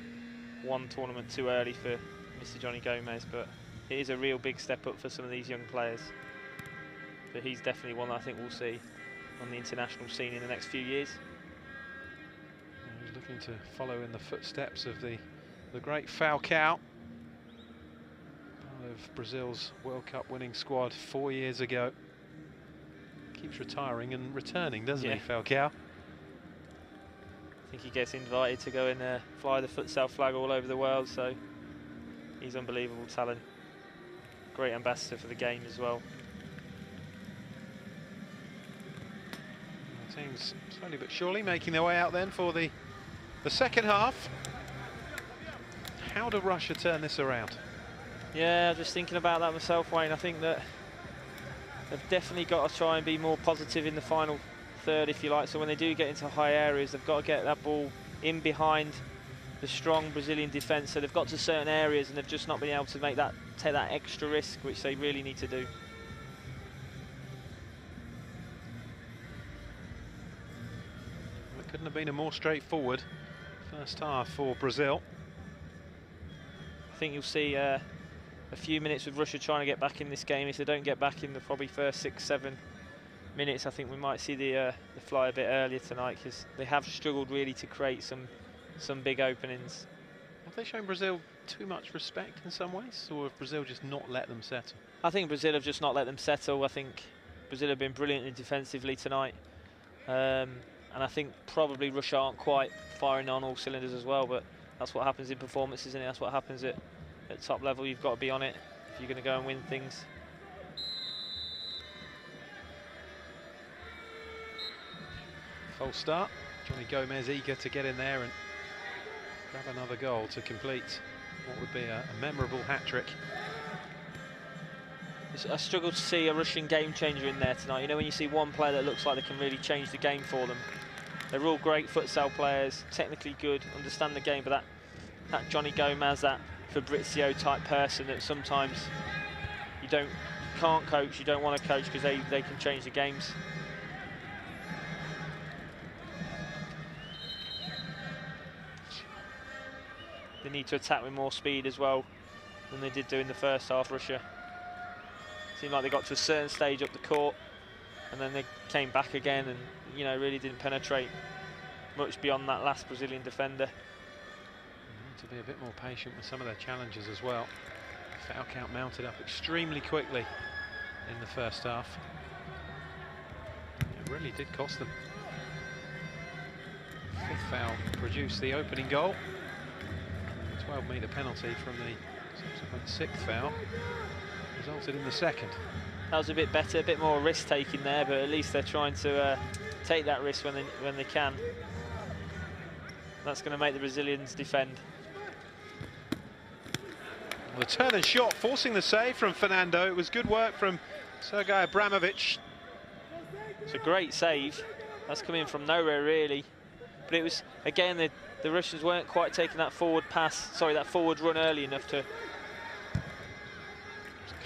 B: one tournament too early for Mr. Johnny Gomez, but it is a real big step up for some of these young players. But he's definitely one that I think we'll see on the international scene in the next few years.
A: He's looking to follow in the footsteps of the great Falcao, of Brazil's World Cup winning squad 4 years ago. Keeps retiring and returning, doesn't he, Falcao?
B: I think he gets invited to go and fly the futsal flag all over the world, so he's unbelievable talent. Great ambassador for the game as well.
A: The team's slowly but surely making their way out then for the second half. How do Russia turn this around?
B: Yeah, just thinking about that myself, Wayne. I think that they've definitely got to try and be more positive in the final third, if you like. So when they do get into high areas, they've got to get that ball in behind the strong Brazilian defence. So they've got to certain areas and they've just not been able to take that extra risk, which they really need to do.
A: It couldn't have been a more straightforward first half for Brazil.
B: I think you'll see a few minutes with Russia trying to get back in this game. If they don't get back in the probably first 6-7 minutes, I think we might see the fly a bit earlier tonight, because they have struggled really to create some big openings.
A: Have they shown Brazil too much respect in some ways, or have Brazil just not let them settle?
B: I think Brazil have just not let them settle. I think Brazil have been brilliantly defensively tonight, and I think probably Russia aren't quite firing on all cylinders as well, but that's what happens in performances, isn't it? That's what happens at top level. You've got to be on it if you're going to go and win things.
A: False start. Johnny Gomez eager to get in there and grab another goal to complete what would be a memorable hat-trick.
B: I struggle to see a Russian game changer in there tonight. You know, when you see one player that looks like they can really change the game for them. They're all great futsal players, technically good, understand the game, but that Johnny Gomez, that Fabrizio type person that sometimes you can't coach, you don't want to coach, because they can change the games. They need to attack with more speed as well than they did do in the first half, Russia. Seemed like they got to a certain stage up the court and then they came back again and, you know, really didn't penetrate much beyond that last Brazilian defender.
A: Need to be a bit more patient with some of their challenges as well. The foul count mounted up extremely quickly in the first half. It really did cost them. Fifth foul produced the opening goal. 12-metre penalty from the subsequent sixth foul resulted in the second.
B: That was a bit better, a bit more risk-taking there, but at least they're trying to take that risk when they can. That's going to make the Brazilians defend.
A: Well, the turn and shot, forcing the save from Fernando. It was good work from Sergei Abramovich.
B: It's a great save. That's coming from nowhere, really. But it was, again, the Russians weren't quite taking that forward that forward run early enough to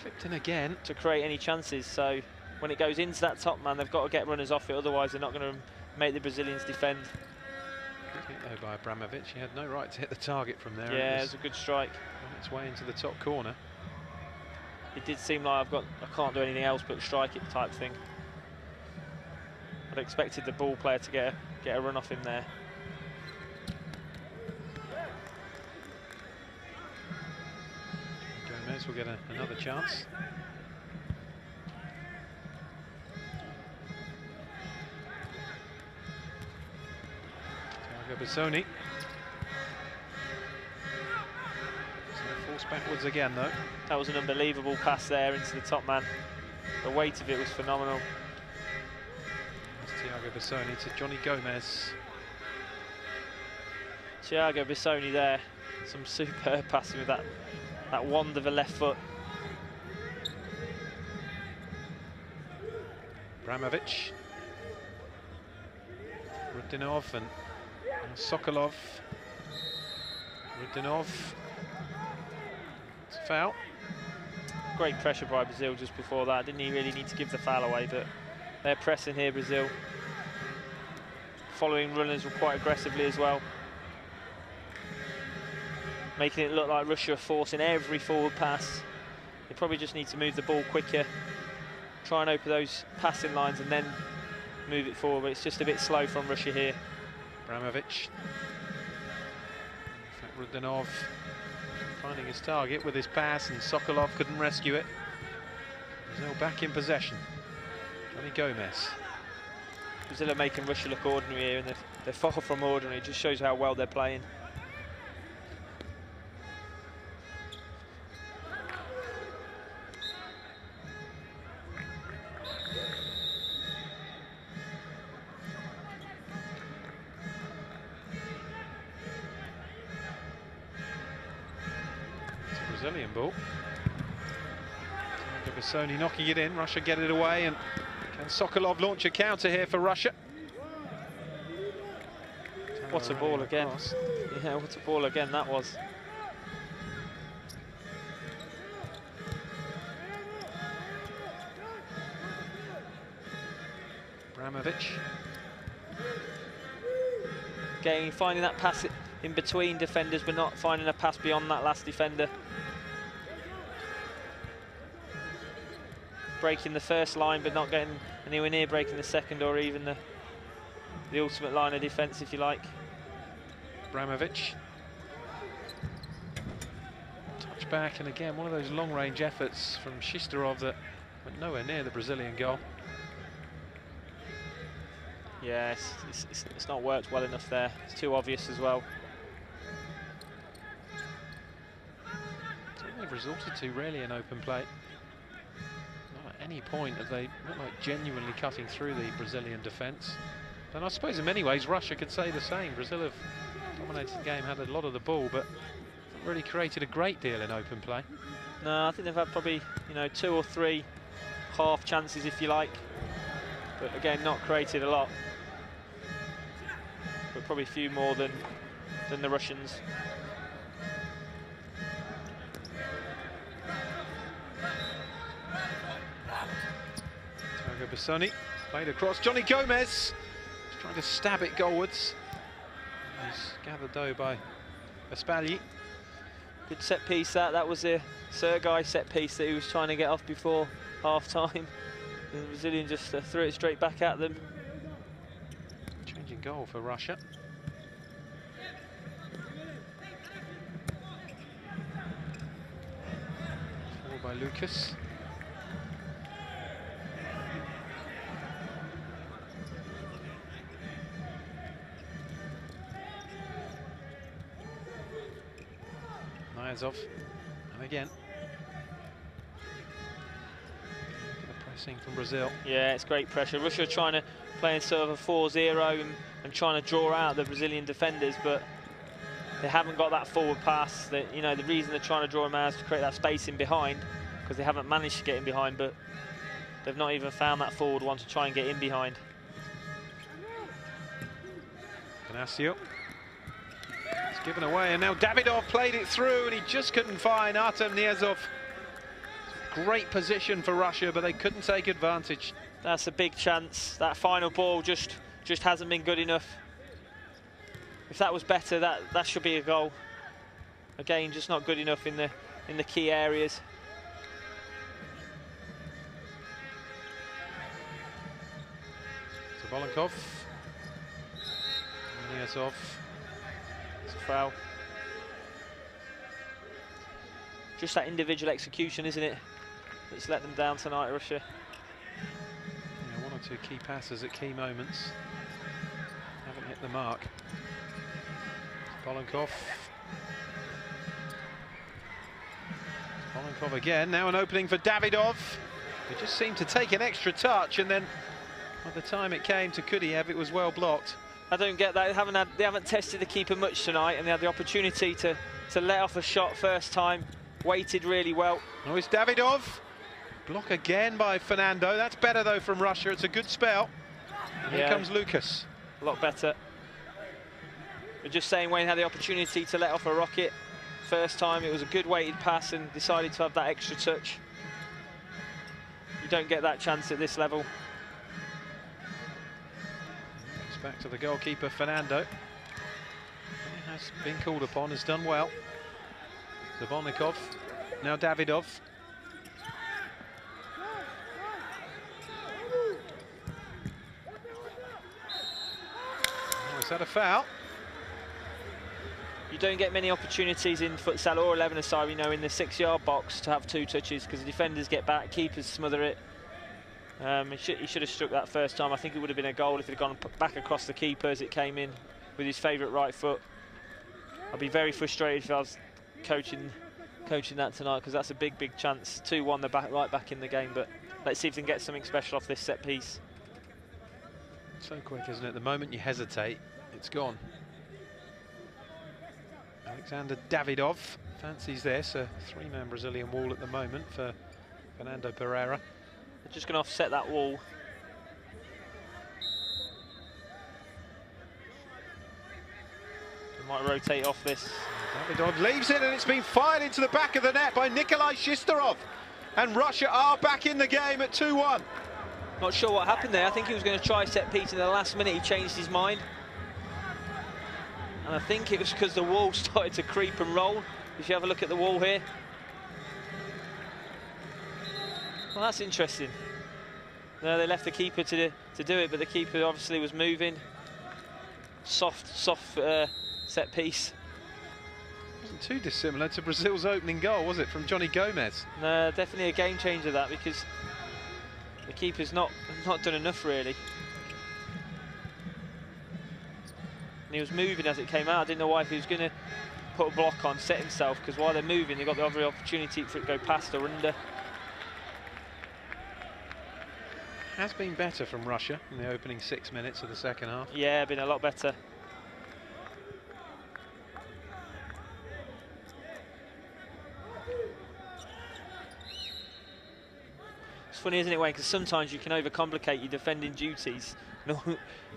A: clipped in again
B: to create any chances. So when it goes into that top man, they've got to get runners off it, otherwise they're not going to make the Brazilians defend.
A: Good hit though by Abramovich. He had no right to hit the target from there.
B: Yeah, it was a good strike.
A: On its way into the top corner.
B: It did seem like I can't do anything else but strike it type thing. I'd expected the ball player to get a run off him there.
A: Gomez will get another chance. Thiago Bissoni. So forced backwards again though.
B: That was an unbelievable pass there into the top man. The weight of it was phenomenal.
A: Thiago Bissoni to Johnny Gomez.
B: Thiago Bissoni there, some superb passing with that wand of a left foot.
A: Abramovich, Rudinov and Sokolov. Rudinov, it's a foul.
B: Great pressure by Brazil just before that. Didn't he really need to give the foul away, but they're pressing here, Brazil. Following runners quite aggressively as well. Making it look like Russia are forcing every forward pass. They probably just need to move the ball quicker, try and open those passing lines and then move it forward, but it's just a bit slow from Russia here.
A: Abramovich. Rudinov finding his target with his pass, and Sokolov couldn't rescue it. Brazil back in possession. Johnny Gomez.
B: Brazil are making Russia look ordinary here, and they're far from ordinary. It just shows how well they're playing.
A: Brazilian ball. Bissoni knocking it in. Russia get it away, and can Sokolov launch a counter here for Russia?
B: What a ball again. Yeah, what a ball again that was.
A: Abramovich.
B: Again, finding that pass in between defenders, but not finding a pass beyond that last defender. Breaking the first line, but not getting anywhere near breaking the second or even the ultimate line of defence, if you like.
A: Abramovich. Touch back, and again, one of those long-range efforts from Shishtarov that went nowhere near the Brazilian goal.
B: Yeah, it's not worked well enough there. It's too obvious as well.
A: It's all they've resorted to really in open play. Not at any point have they looked like genuinely cutting through the Brazilian defence. And I suppose in many ways Russia could say the same. Brazil have dominated the game, had a lot of the ball, but haven't really created a great deal in open play.
B: No, I think they've had probably, you know, 2 or 3 half chances, if you like. But again, not created a lot. But probably a few more than the Russians.
A: Thiago Bassoni played across. Johnny Gomez trying to stab it goalwards. He's gathered though by Vespalji.
B: Good set piece that was a Sergei set piece that he was trying to get off before half time. The Brazilian just threw it straight back at them.
A: Changing goal for Russia. Forward by Lucas. Niazov, and again. From Brazil.
B: Yeah, it's great pressure. Russia are trying to play in sort of a 4-0 and trying to draw out the Brazilian defenders, but they haven't got that forward pass. That, you know, the reason they're trying to draw them out is to create that space in behind, because they haven't managed to get in behind, but they've not even found that forward one to try and get in behind.
A: Ignacio. It's given away, and now Davidov played it through, and he just couldn't find Artem Niazov. Great position for Russia, but they couldn't take advantage.
B: That's a big chance. That final ball just hasn't been good enough. If that was better, that should be a goal. Again, just not good enough in the key areas.
A: Volonkov. Niazov.
B: It's a foul. Just that individual execution, isn't it? That's let them down tonight, Russia.
A: Yeah, 1 or 2 key passes at key moments. Haven't hit the mark. Volonkov. Volonkov again. Now an opening for Davidov. He just seemed to take an extra touch, and then by the time it came to Kudiev, it was well blocked.
B: I don't get that. They haven't tested the keeper much tonight, and they had the opportunity to let off a shot first time. Waited really well.
A: Oh, it's Davidov. Block again by Fernando. That's better though from Russia. It's a good spell. And here comes Lucas.
B: A lot better. But just saying, Wayne had the opportunity to let off a rocket first time. It was a good weighted pass and decided to have that extra touch. You don't get that chance at this level.
A: It's back to the goalkeeper, Fernando. He has been called upon, has done well. Zabolnikov, now Davidov. Oh, is that a foul?
B: You don't get many opportunities in futsal or 11-a-side, you know, in the 6-yard box to have 2 touches, because the defenders get back, keepers smother it. He should have struck that first time. I think it would have been a goal if it had gone back across the keeper as it came in with his favourite right foot. I'd be very frustrated if I was coaching that tonight, because that's a big chance. 2-1, they're right back in the game, but let's see if they can get something special off this set piece.
A: So quick, isn't it? The moment you hesitate, it's gone. Alexander Davidov fancies this, a 3-man Brazilian wall at the moment for Fernando Pereira.
B: They're just going to offset that wall. Might rotate off this.
A: Davidov leaves it, and it's been fired into the back of the net by Nikolai Shishtarov. And Russia are back in the game at 2-1.
B: Not sure what happened there. I think he was going to try set piece in the last minute. He changed his mind. And I think it was because the wall started to creep and roll. If you have a look at the wall here. Well, that's interesting. No, they left the keeper to do it, but the keeper obviously was moving. Soft set piece.
A: Wasn't too dissimilar to Brazil's opening goal, was it, from Johnny Gomez?
B: No, definitely a game changer that, because the keeper's not done enough really. And he was moving as it came out. I didn't know why, if he was going to put a block on, set himself, because while they're moving, they've got the other opportunity for it to go past or under.
A: Has been better from Russia in the opening 6 minutes of the second half.
B: Yeah, been a lot better. It's funny, isn't it, Wayne? Because sometimes you can overcomplicate your defending duties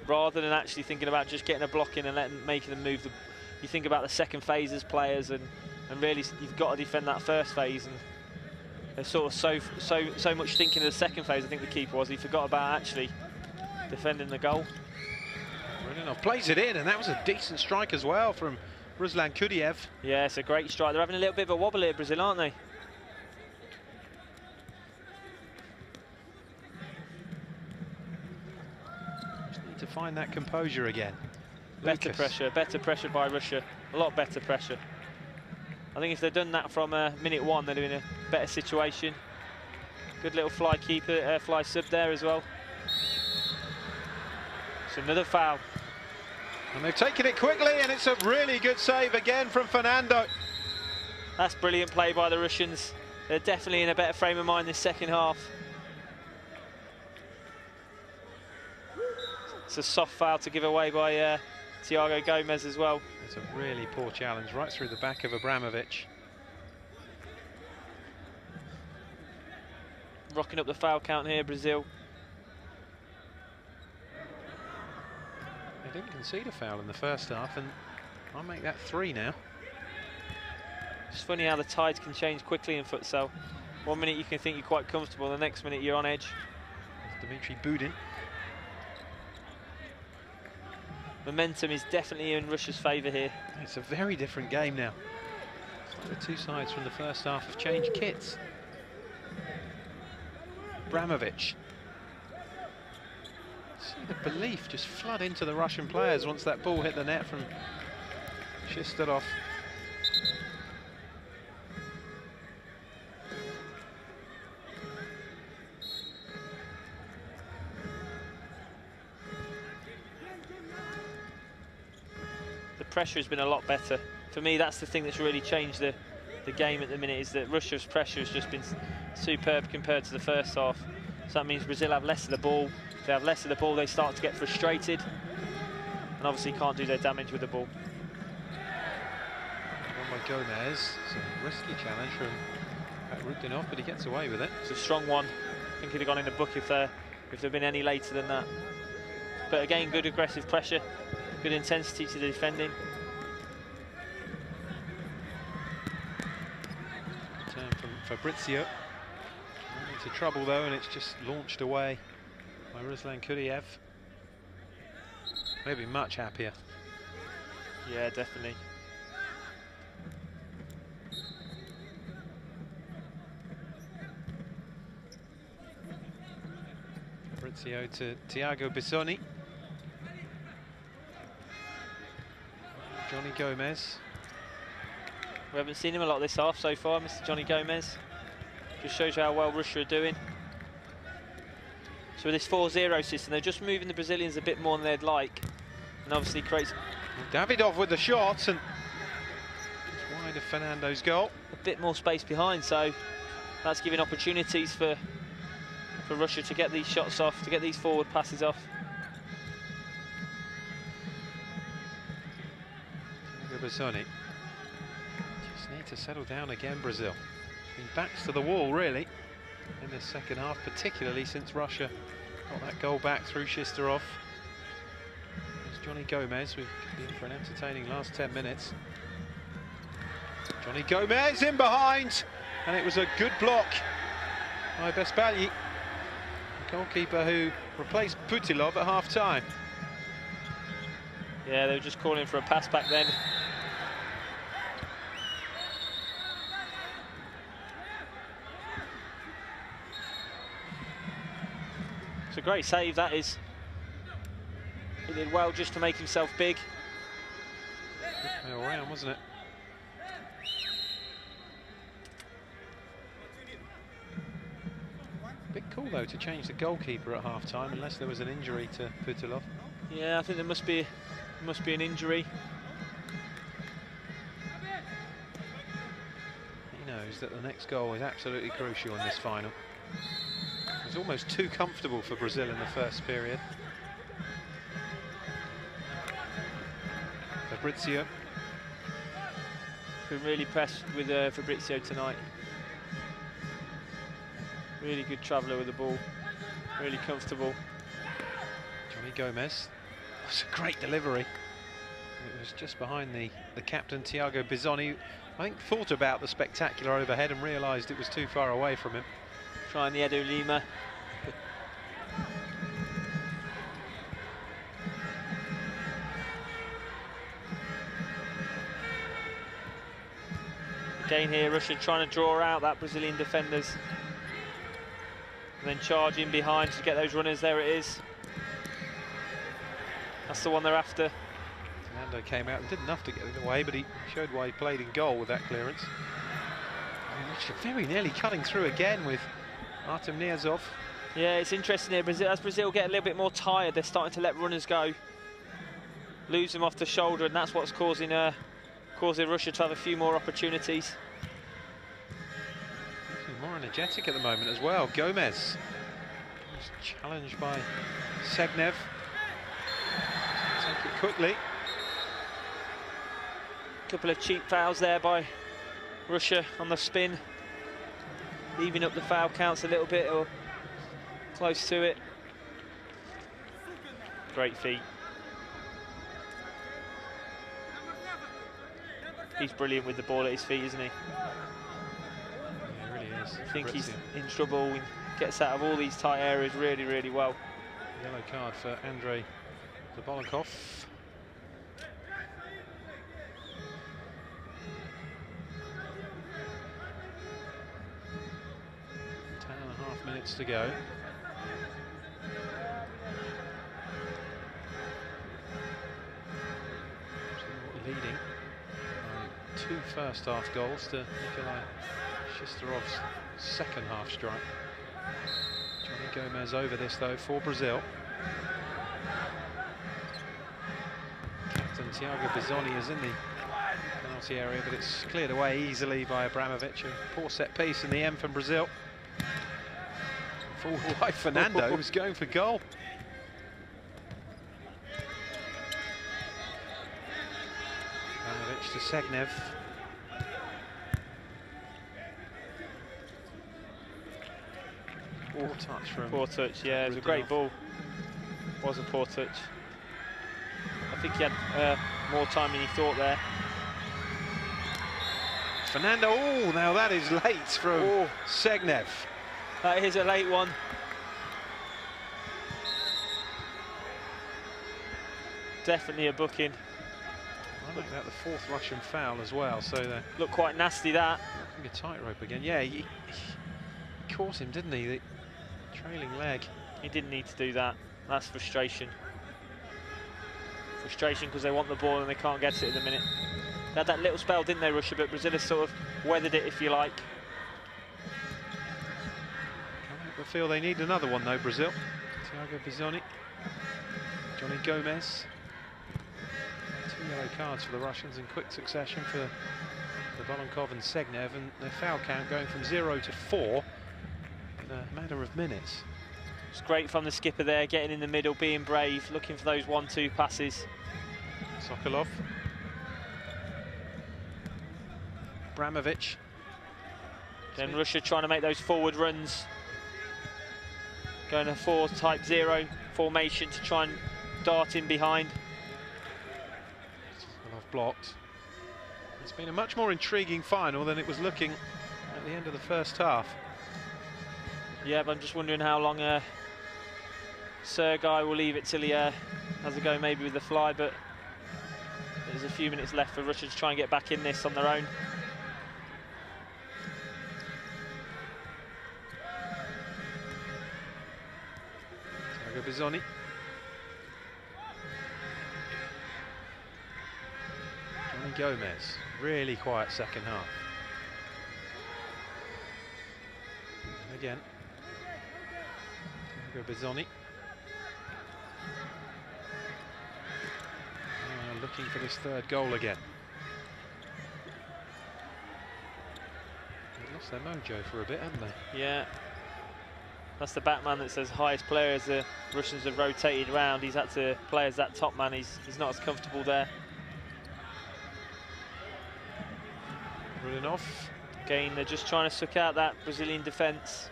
B: rather than actually thinking about just getting a block in and making them move. You think about the second phase as players, and really you've got to defend that first phase. And there's sort of so much thinking of the second phase. I think the keeper was. He forgot about actually defending the goal.
A: Rulinov plays it in, and that was a decent strike as well from Ruslan Kudiev.
B: Yeah, it's a great strike. They're having a little bit of a wobble here, Brazil, aren't they?
A: Just need to find that composure again.
B: Better pressure by Russia. A lot better pressure. I think if they'd done that from minute one, they'd have been in a better situation. Good little fly sub there as well. It's another foul.
A: And they've taken it quickly, and it's a really good save again from Fernando.
B: That's brilliant play by the Russians. They're definitely in a better frame of mind this second half. It's a soft foul to give away by Thiago Gomez as well.
A: It's a really poor challenge right through the back of Abramovich.
B: Rocking up the foul count here, Brazil.
A: They didn't concede a foul in the first half, and I'll make that 3 now.
B: It's funny how the tides can change quickly in futsal. 1 minute you can think you're quite comfortable, the next minute you're on edge.
A: It's Dmitry Budin.
B: Momentum is definitely in Russia's favour here.
A: It's a very different game now. It's like the two sides from the first half have changed kits. Abramovich. See the belief just flood into the Russian players once that ball hit the net from Shishtarov.
B: Pressure has been a lot better. For me, that's the thing that's really changed the game at the minute, is that Russia's pressure has just been superb compared to the first half. So that means Brazil have less of the ball. If they have less of the ball, they start to get frustrated, and obviously can't do their damage with the ball.
A: One by Gomez. It's a risky challenge from Rudinov, but he gets away with it.
B: It's a strong one. I think he'd have gone in the book if there'd been any later than that. But again, good aggressive pressure. Good intensity to the defending.
A: Turn from Fabrizio. Into trouble though, and it's just launched away by Ruslan Kudiev. Maybe much happier.
B: Yeah, definitely.
A: Fabrizio to Thiago Bissoni. Johnny Gomez.
B: We haven't seen him a lot this half so far, Mr. Johnny Gomez. Just shows you how well Russia are doing. So with this 4-0 system, they're just moving the Brazilians a bit more than they'd like, and obviously creates...
A: Davidov with the shot, and it's wide of Fernando's goal.
B: A bit more space behind, so that's giving opportunities for Russia to get these shots off, to get these forward passes off.
A: Bissoni. Just need to settle down again, Brazil. Been backs to the wall, really, in this second half, particularly since Russia got that goal back through Shishtarov. Johnny Gomez. We've been for an entertaining last 10 minutes. Johnny Gomez in behind, and it was a good block by Besbalji, the goalkeeper who replaced Putilov at half-time.
B: Yeah, they were just calling for a pass back then. It's a great save, that is. He did well just to make himself big.
A: All round, wasn't it? Bit cool though to change the goalkeeper at half-time, unless there was an injury to Putilov.
B: Yeah, I think there must be an injury.
A: He knows that the next goal is absolutely crucial in this final. It was almost too comfortable for Brazil in the first period. Fabrizio.
B: Been really impressed with Fabrizio tonight. Really good traveller with the ball. Really comfortable.
A: Johnny Gomez. That's a great delivery. It was just behind the captain, Thiago Bizzoni. I think thought about the spectacular overhead and realised it was too far away from him.
B: Trying the Edu Lima. Again here, Russia trying to draw out that Brazilian defenders. And then charging behind to get those runners. There it is. That's the one they're after.
A: Fernando came out and did enough to get it away, but he showed why he played in goal with that clearance. Russia very nearly cutting through again with Artem Niazov.
B: Yeah, it's interesting here. As Brazil get a little bit more tired, they're starting to let runners go. Lose them off the shoulder, and that's what's causing Russia to have a few more opportunities.
A: More energetic at the moment as well. Gomez was challenged by Segnev. Take it quickly.
B: Couple of cheap fouls there by Russia on the spin, even up the foul counts a little bit or close to it. Great feet. He's brilliant with the ball at his feet, isn't he? I think he's in trouble. He gets out of all these tight areas really, really well.
A: Yellow card for Andrei Zabolonkov. 10.5 minutes to go. Leading by 2 first-half goals to Nikolai Shisterov's second half strike. Johnny Gomez over this though for Brazil. Captain Thiago Bizzoni is in the penalty area, but it's cleared away easily by Abramovich. A poor set piece in the end from Brazil. Full wide Fernando was going for goal. Abramovich to Segnev. Poor touch from...
B: Poor touch, yeah, it was a great ball. Was a poor touch. I think he had more time than he thought there.
A: Fernando, oh, now that is late from Segnev.
B: That is a late one. Definitely a booking.
A: I think that the 4th Russian foul as well, so they
B: looked quite nasty, that.
A: A tightrope again. Yeah, he caught him, didn't he? The trailing leg.
B: He didn't need to do that. That's frustration. Frustration because they want the ball and they can't get it at the minute. They had that little spell, didn't they, Russia? But Brazil has sort of weathered it, if you like.
A: I feel they need another one though, Brazil. Thiago Bizzoni, Johnny Gomez. 2 yellow cards for the Russians in quick succession for Zabolonkov and Segnev, and their foul count going from 0 to 4 in a matter of minutes.
B: It's great from the skipper there, getting in the middle, being brave, looking for those 1-2 passes.
A: Sokolov. Abramovich.
B: Then Russia trying to make those forward runs. Going a 4-type 0 formation to try and dart in behind.
A: blocked. It's been a much more intriguing final than it was looking at the end of the first half.
B: Yeah, but I'm just wondering how long Sergei will leave it till he has a go maybe with the fly, but there's a few minutes left for Russia to try and get back in this on their own.
A: Thiago Bizzoni. Johnny Gomez, really quiet second half. And again, Thiago Bizzoni. Looking for this third goal again. They've lost their mojo for a bit, haven't they?
B: Yeah. That's the Batman that says highest player as the Russians have rotated around. He's had to play as that top man. He's not as comfortable there.
A: Rulinov.
B: Again, they're just trying to suck out that Brazilian defence.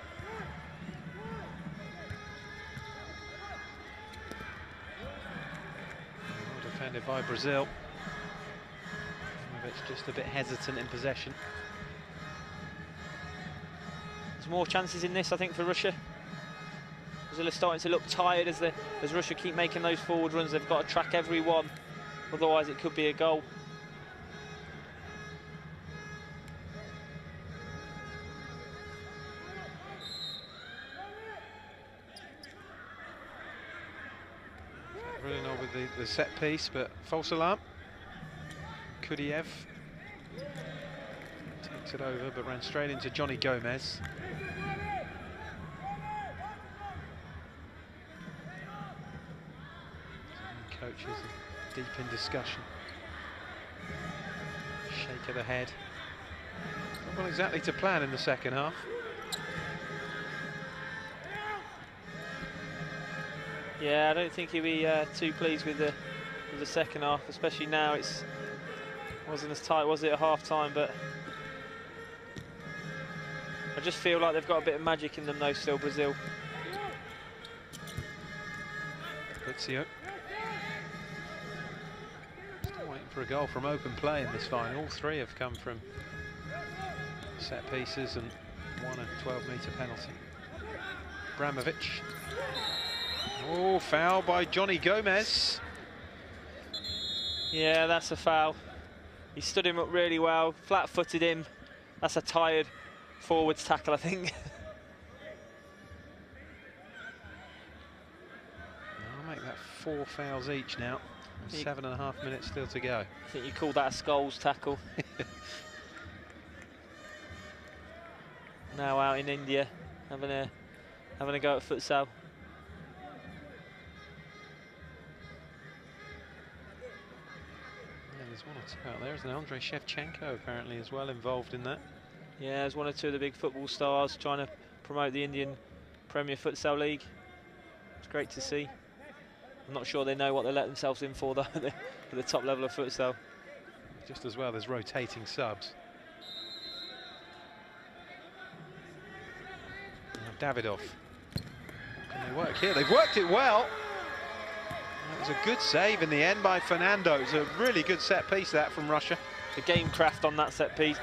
A: Defended by Brazil. It's just a bit hesitant in possession.
B: There's more chances in this, I think, for Russia. Brazil are starting to look tired as Russia keep making those forward runs. They've got to track every one, otherwise it could be a goal.
A: Rulinov with the set piece, but false alarm. Kudiev takes it over, but ran straight into Johnny Gomez. Coaches are deep in discussion. Shake of the head. Not gone exactly to plan in the second half.
B: Yeah, I don't think he'll be too pleased with the second half, especially now. It wasn't as tight, was it, at half-time? But I just feel like they've got a bit of magic in them, though, still, Brazil.
A: Pizio. Still waiting for a goal from open play in this final. All three have come from set pieces and one a 12-metre penalty. Bramovic. Oh, foul by Johnny Gomez.
B: Yeah, that's a foul. He stood him up really well, flat-footed him. That's a tired forwards tackle, I think.
A: I'll make that 4 fouls each now. 7.5 minutes still to go.
B: I think you call that a Scholes tackle. Now out in India, having a go at futsal.
A: There's one or two out there, isn't there? Andrei Shevchenko apparently as well involved in that.
B: Yeah, there's one or two of the big football stars trying to promote the Indian Premier Futsal League. It's great to see. I'm not sure they know what they let themselves in for, though, at the top level of futsal.
A: Just as well, there's rotating subs. Now Davidov. Can they work here? They've worked it well. That was a good save in the end by Fernando. It was a really good set piece, that, from Russia.
B: The game craft on that set piece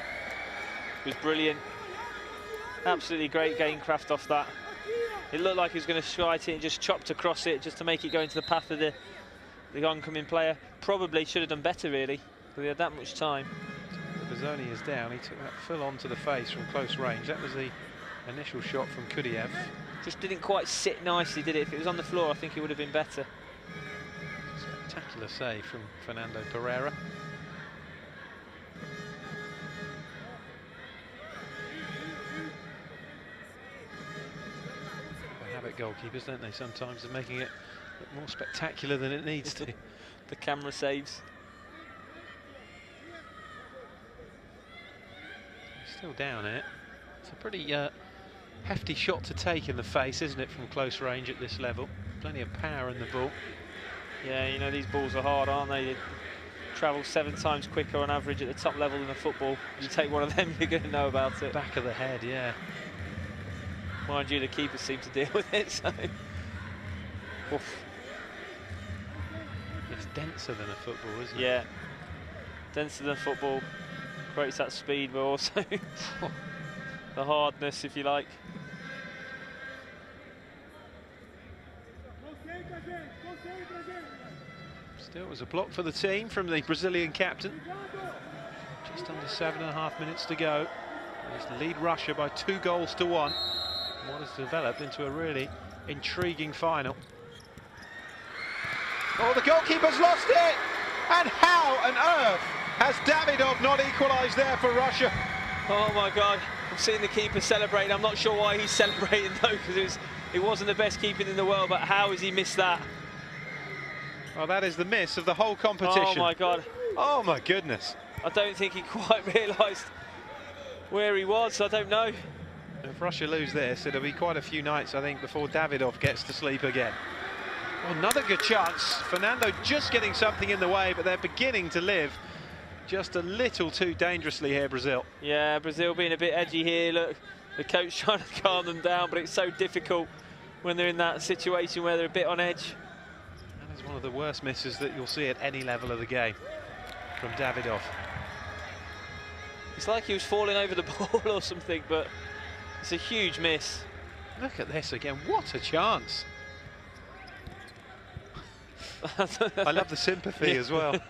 B: was brilliant. Absolutely great game craft off that. It looked like he was going to strike it and just chopped across it just to make it go into the path of the oncoming player. Probably should have done better, really, because he had that much time.
A: Bizzoni is down. He took that full on to the face from close range. That was the initial shot from Kudiev.
B: Just didn't quite sit nicely, did it? If it was on the floor, I think it would have been better.
A: Spectacular save from Fernando Pereira. They have it, goalkeepers, don't they? Sometimes they're making it look more spectacular than it needs to.
B: The camera saves.
A: Still down it. It's a pretty hefty shot to take in the face, isn't it, from close range at this level? Plenty of power in the ball.
B: Yeah, you know, these balls are hard, aren't they? They travel 7 times quicker on average at the top level than a football. You take one of them, you're going to know about it.
A: Back of the head, yeah.
B: Mind you, the keepers seem to deal with it, so... Oof.
A: It's denser than a football, isn't it?
B: Yeah. denser than football, creates that speed, but also the hardness, if you like.
A: Still, it was a block for the team from the Brazilian captain. Just under 7.5 minutes to go. He's lead Russia by 2-1. What has developed into a really intriguing final. Oh, the goalkeeper's lost it! And how on earth has Davidov not equalised there for Russia?
B: Oh my God, I'm seeing the keeper celebrating. I'm not sure why he's celebrating though, because it wasn't the best keeping in the world, but how has he missed that?
A: Well, that is the miss of the whole competition.
B: Oh my God.
A: Oh my goodness.
B: I don't think he quite realised where he was, I don't know.
A: If Russia lose this, it'll be quite a few nights, I think, before Davidov gets to sleep again. Another good chance. Fernando just getting something in the way, but they're beginning to live just a little too dangerously here, Brazil.
B: Yeah, Brazil being a bit edgy here. Look, the coach trying to calm them down, but it's so difficult when they're in that situation where they're a bit on edge.
A: That is one of the worst misses that you'll see at any level of the game from Davidov.
B: It's like he was falling over the ball or something, but it's a huge miss.
A: Look at this again. What a chance. I love the sympathy as well. It's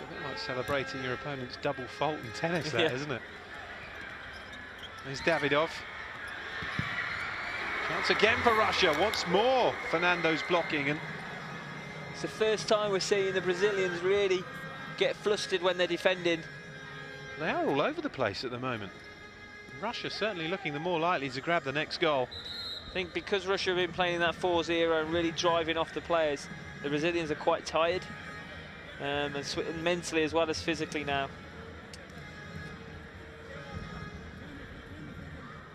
A: a bit like celebrating your opponent's double fault in tennis, that, isn't it? There's Davidov. Chance again for Russia. Once more, Fernando's blocking. And
B: it's the first time we're seeing the Brazilians really get flustered when they're defending.
A: They are all over the place at the moment. Russia certainly looking the more likely to grab the next goal.
B: I think because Russia have been playing that 4-0 and really driving off the players, the Brazilians are quite tired, and mentally as well as physically now.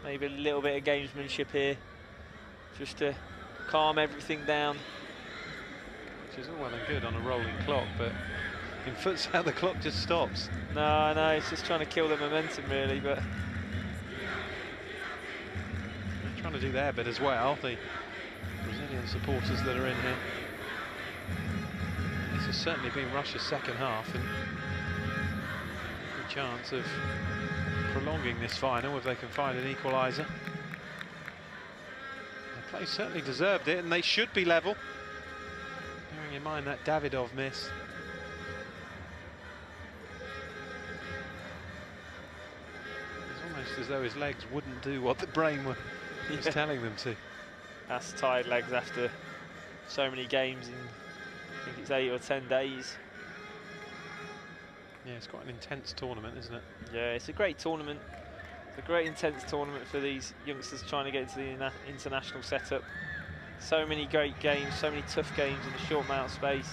B: Maybe a little bit of gamesmanship here, just to calm everything down.
A: Which is all well and good on a rolling clock, but in futsal the clock just stops.
B: No, it's just trying to kill the momentum really, but
A: trying to do their bit as well, the Brazilian supporters that are in here. This has certainly been Russia's second half, and a good chance of prolonging this final if they can find an equaliser. The play certainly deserved it, and they should be level. Bearing in mind that Davidov miss. It's almost as though his legs wouldn't do what the brain was telling them to.
B: That's tired legs after so many games in, I think it's 8 or 10 days.
A: Yeah, it's quite an intense tournament, isn't it?
B: Yeah, it's a great tournament. It's a great intense tournament for these youngsters trying to get into the international setup. So many great games, so many tough games in a short amount of space.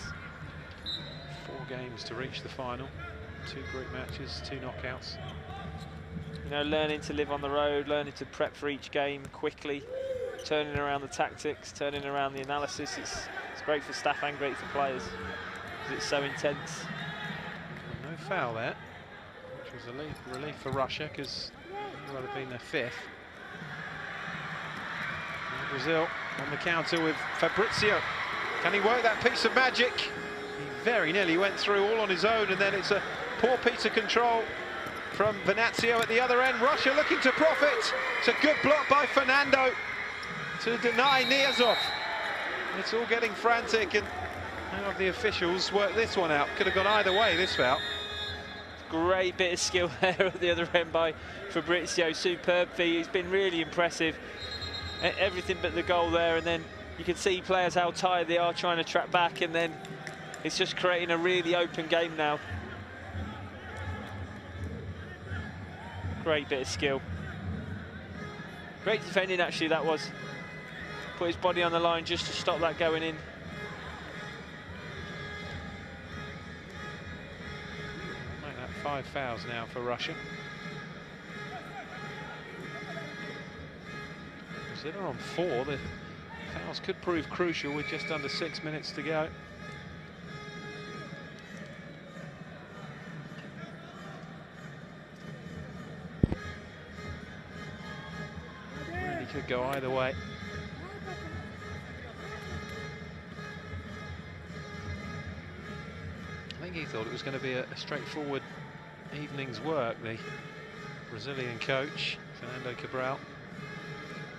A: 4 games to reach the final. 2 group matches, 2 knockouts.
B: You know, learning to live on the road, learning to prep for each game quickly, turning around the tactics, turning around the analysis. It's great for staff and great for players because it's so intense.
A: Well, no foul there, which was a relief for Russia because it would have been their 5th. And Brazil on the counter with Fabrizio. Can he work that piece of magic? He very nearly went through all on his own, and then it's a poor piece of control from Venancio at the other end. Russia looking to profit. It's a good block by Fernando to deny Niazov. It's all getting frantic, and how have the officials worked this one out? Could have gone either way, this foul.
B: Great bit of skill there at the other end by Fabrizio. Superb feat. He's been really impressive. Everything but the goal there, and then you can see players how tired they are trying to track back, and then it's just creating a really open game now. Great bit of skill. Great defending, actually, that was. Put his body on the line just to stop that going in.
A: Make that 5 fouls now for Russia. Brazil are on 4. The fouls could prove crucial with just under 6 minutes to go. Could go either way. think he thought it was going to be a straightforward evening's work, the Brazilian coach, Fernando Cabral.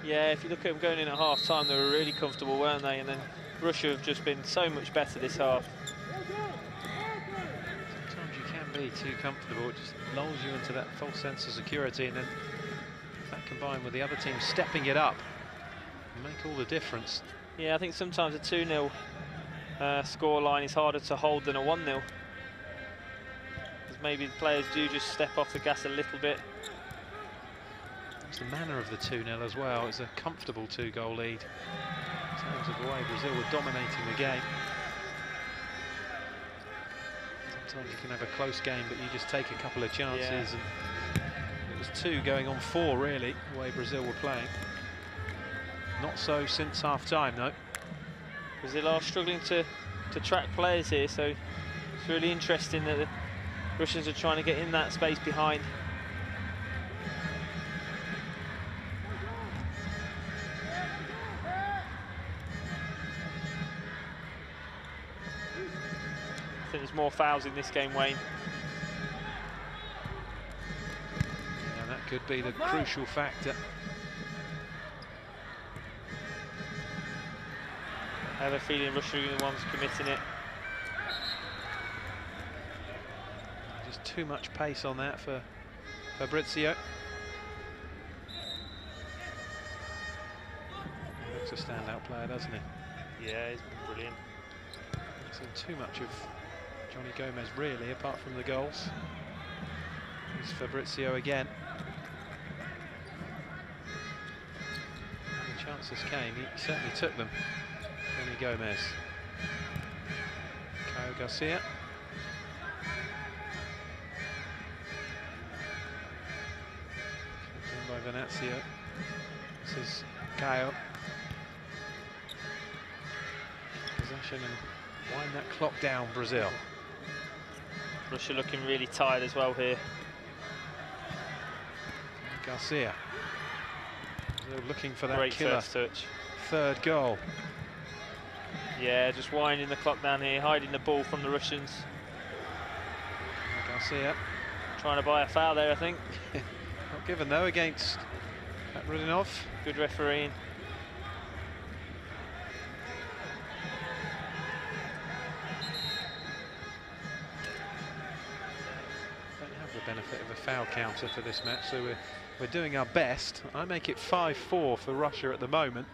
B: Yeah, if you look at them going in at half-time, they were really comfortable, weren't they? And then Russia have just been so much better this half.
A: Sometimes you can be too comfortable, it just lulls you into that false sense of security, and then that combined with the other team stepping it up make all the difference.
B: Yeah, I think sometimes a 2-0 scoreline is harder to hold than a 1-0. Because maybe the players do just step off the gas a little bit.
A: It's the manner of the 2-0 as well. It's a comfortable 2-goal lead in terms of the way Brazil were dominating the game. Sometimes you can have a close game, but you just take a couple of chances. Yeah. And it was 2 going on 4, really, the way Brazil were playing. Not so since half-time, though.
B: Brazil are struggling to track players here, so it's really interesting that the Russians are trying to get in that space behind. I think there's more fouls in this game, Wayne.
A: Yeah, that could be the crucial factor.
B: I have a feeling Russia are the ones committing it.
A: Just too much pace on that for Fabrizio. He looks a standout player, doesn't he?
B: Yeah, he's been brilliant.
A: I've seen too much of Johnny Gomez, really, apart from the goals. Here's Fabrizio again. When the chances came, he certainly took them. Johnny Gomez. Caio Garcia. Kept in by Venancio. This is Caio. Possession and wind that clock down, Brazil.
B: Russia looking really tired as well here.
A: Garcia. Brazil looking for that
B: great
A: killer
B: first touch.
A: 3rd goal.
B: Yeah, just winding the clock down here, hiding the ball from the Russians.
A: Garcia.
B: Trying to buy a foul there, I think.
A: Not given, though, against Rudinov.
B: Good refereeing.
A: Don't have the benefit of a foul counter for this match, so we're doing our best. I make it 5-4 for Russia at the moment.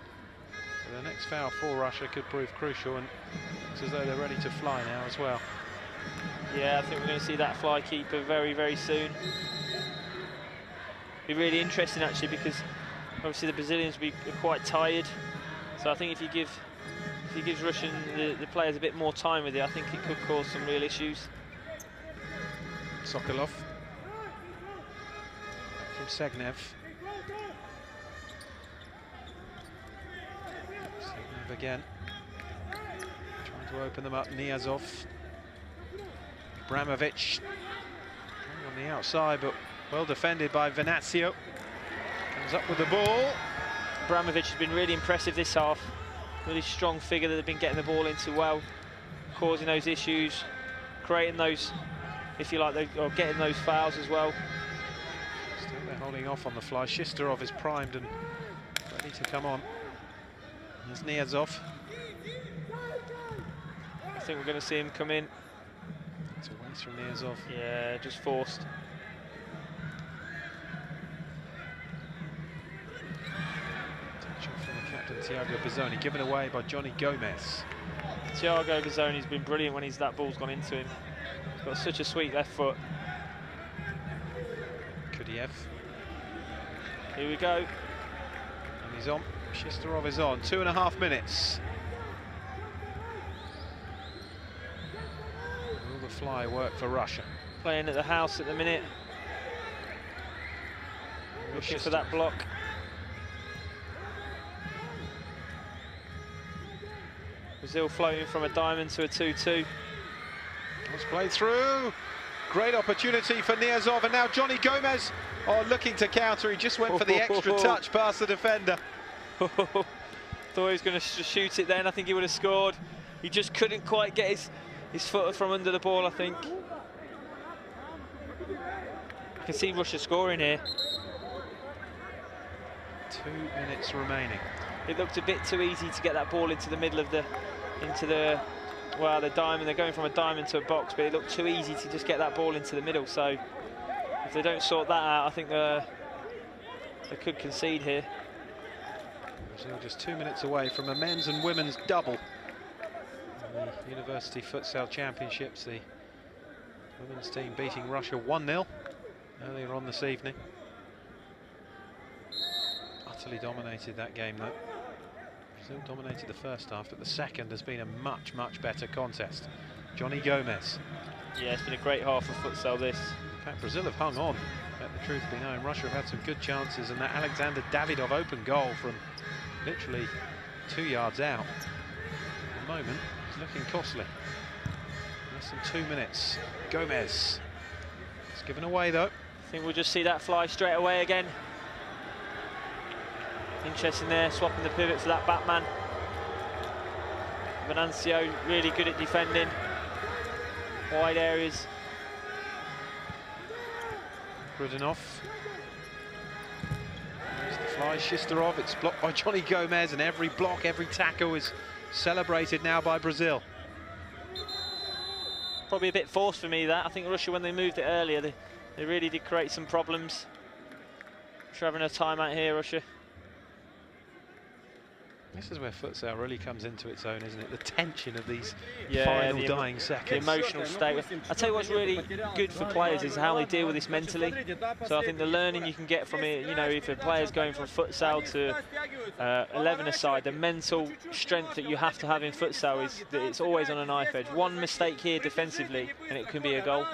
A: The next foul for Russia could prove crucial, and it's as though they're ready to fly now as well.
B: Yeah, I think we're going to see that fly keeper very, very soon. Be really interesting, actually, because obviously the Brazilians will be quite tired. So I think if he gives Russian the players a bit more time with it, I think it could cause some real issues.
A: Sokolov from Segnev. Again, trying to open them up. Niazov, Abramovic on the outside, but well defended by Venancio. Comes up with the ball.
B: Abramovic has been really impressive this half. Really strong figure that they've been getting the ball into well, causing those issues, creating those, if you like, or getting those fouls as well.
A: Still they're holding off on the fly. Shistorov is primed and ready to come on. There's Niazov.
B: I think we're going to see him come in.
A: It's a waste from Niazov.
B: Yeah, just forced.
A: Touch off from the captain, Thiago Bizzoni, given away by Johnny Gomez.
B: Thiago Bizzoni's been brilliant when that ball's gone into him. He's got such a sweet left foot.
A: Kudiev.
B: Here we go.
A: And he's on. Shistorov is on. 2.5 minutes. Will the fly work for Russia?
B: Playing at the house at the minute. Looking for that block. Brazil floating from a diamond to a 2-2.
A: Let's play through. Great opportunity for Niazov, and now Johnny Gomez looking to counter. He just went for the extra touch past the defender.
B: Thought he was going to shoot it then. I think he would have scored. He just couldn't quite get his foot from under the ball, I think. I can see Russia scoring here.
A: 2 minutes remaining.
B: It looked a bit too easy to get that ball into the middle of the, well, the diamond. They're going from a diamond to a box, but it looked too easy to just get that ball into the middle. So if they don't sort that out, I think they could concede here.
A: Brazil just 2 minutes away from a men's and women's double in the University Futsal Championships. The women's team beating Russia 1-0 earlier on this evening. Utterly dominated that game, though. Brazil dominated the first half, but the second has been a much, much better contest. Johnny Gomez.
B: Yeah, it's been a great half of futsal, this.
A: In fact, Brazil have hung on, let the truth be known. Russia have had some good chances, and that Alexander Davidov open goal from literally 2 yards out at the moment is looking costly. Less than 2 minutes. Gomez. It's given away, though.
B: I think we'll just see that fly straight away again. Interesting there, swapping the pivot for that Batman. Venancio really good at defending wide areas.
A: Grudinov. There's the fly, Shistarov. It's blocked by Johnny Gomez, and every block, every tackle is celebrated now by Brazil.
B: Probably a bit forced for me, that. I think Russia, when they moved it earlier, they really did create some problems. Russia having a timeout here, Russia.
A: This is where futsal really comes into its own, isn't it? The tension of these final dying seconds.
B: The emotional state. I tell you what's really good for players is how they deal with this mentally. So I think the learning you can get from it, you know, if a player's going from futsal to 11-a-side, the mental strength that you have to have in futsal is that it's always on a knife edge. One mistake here defensively and it can be a goal.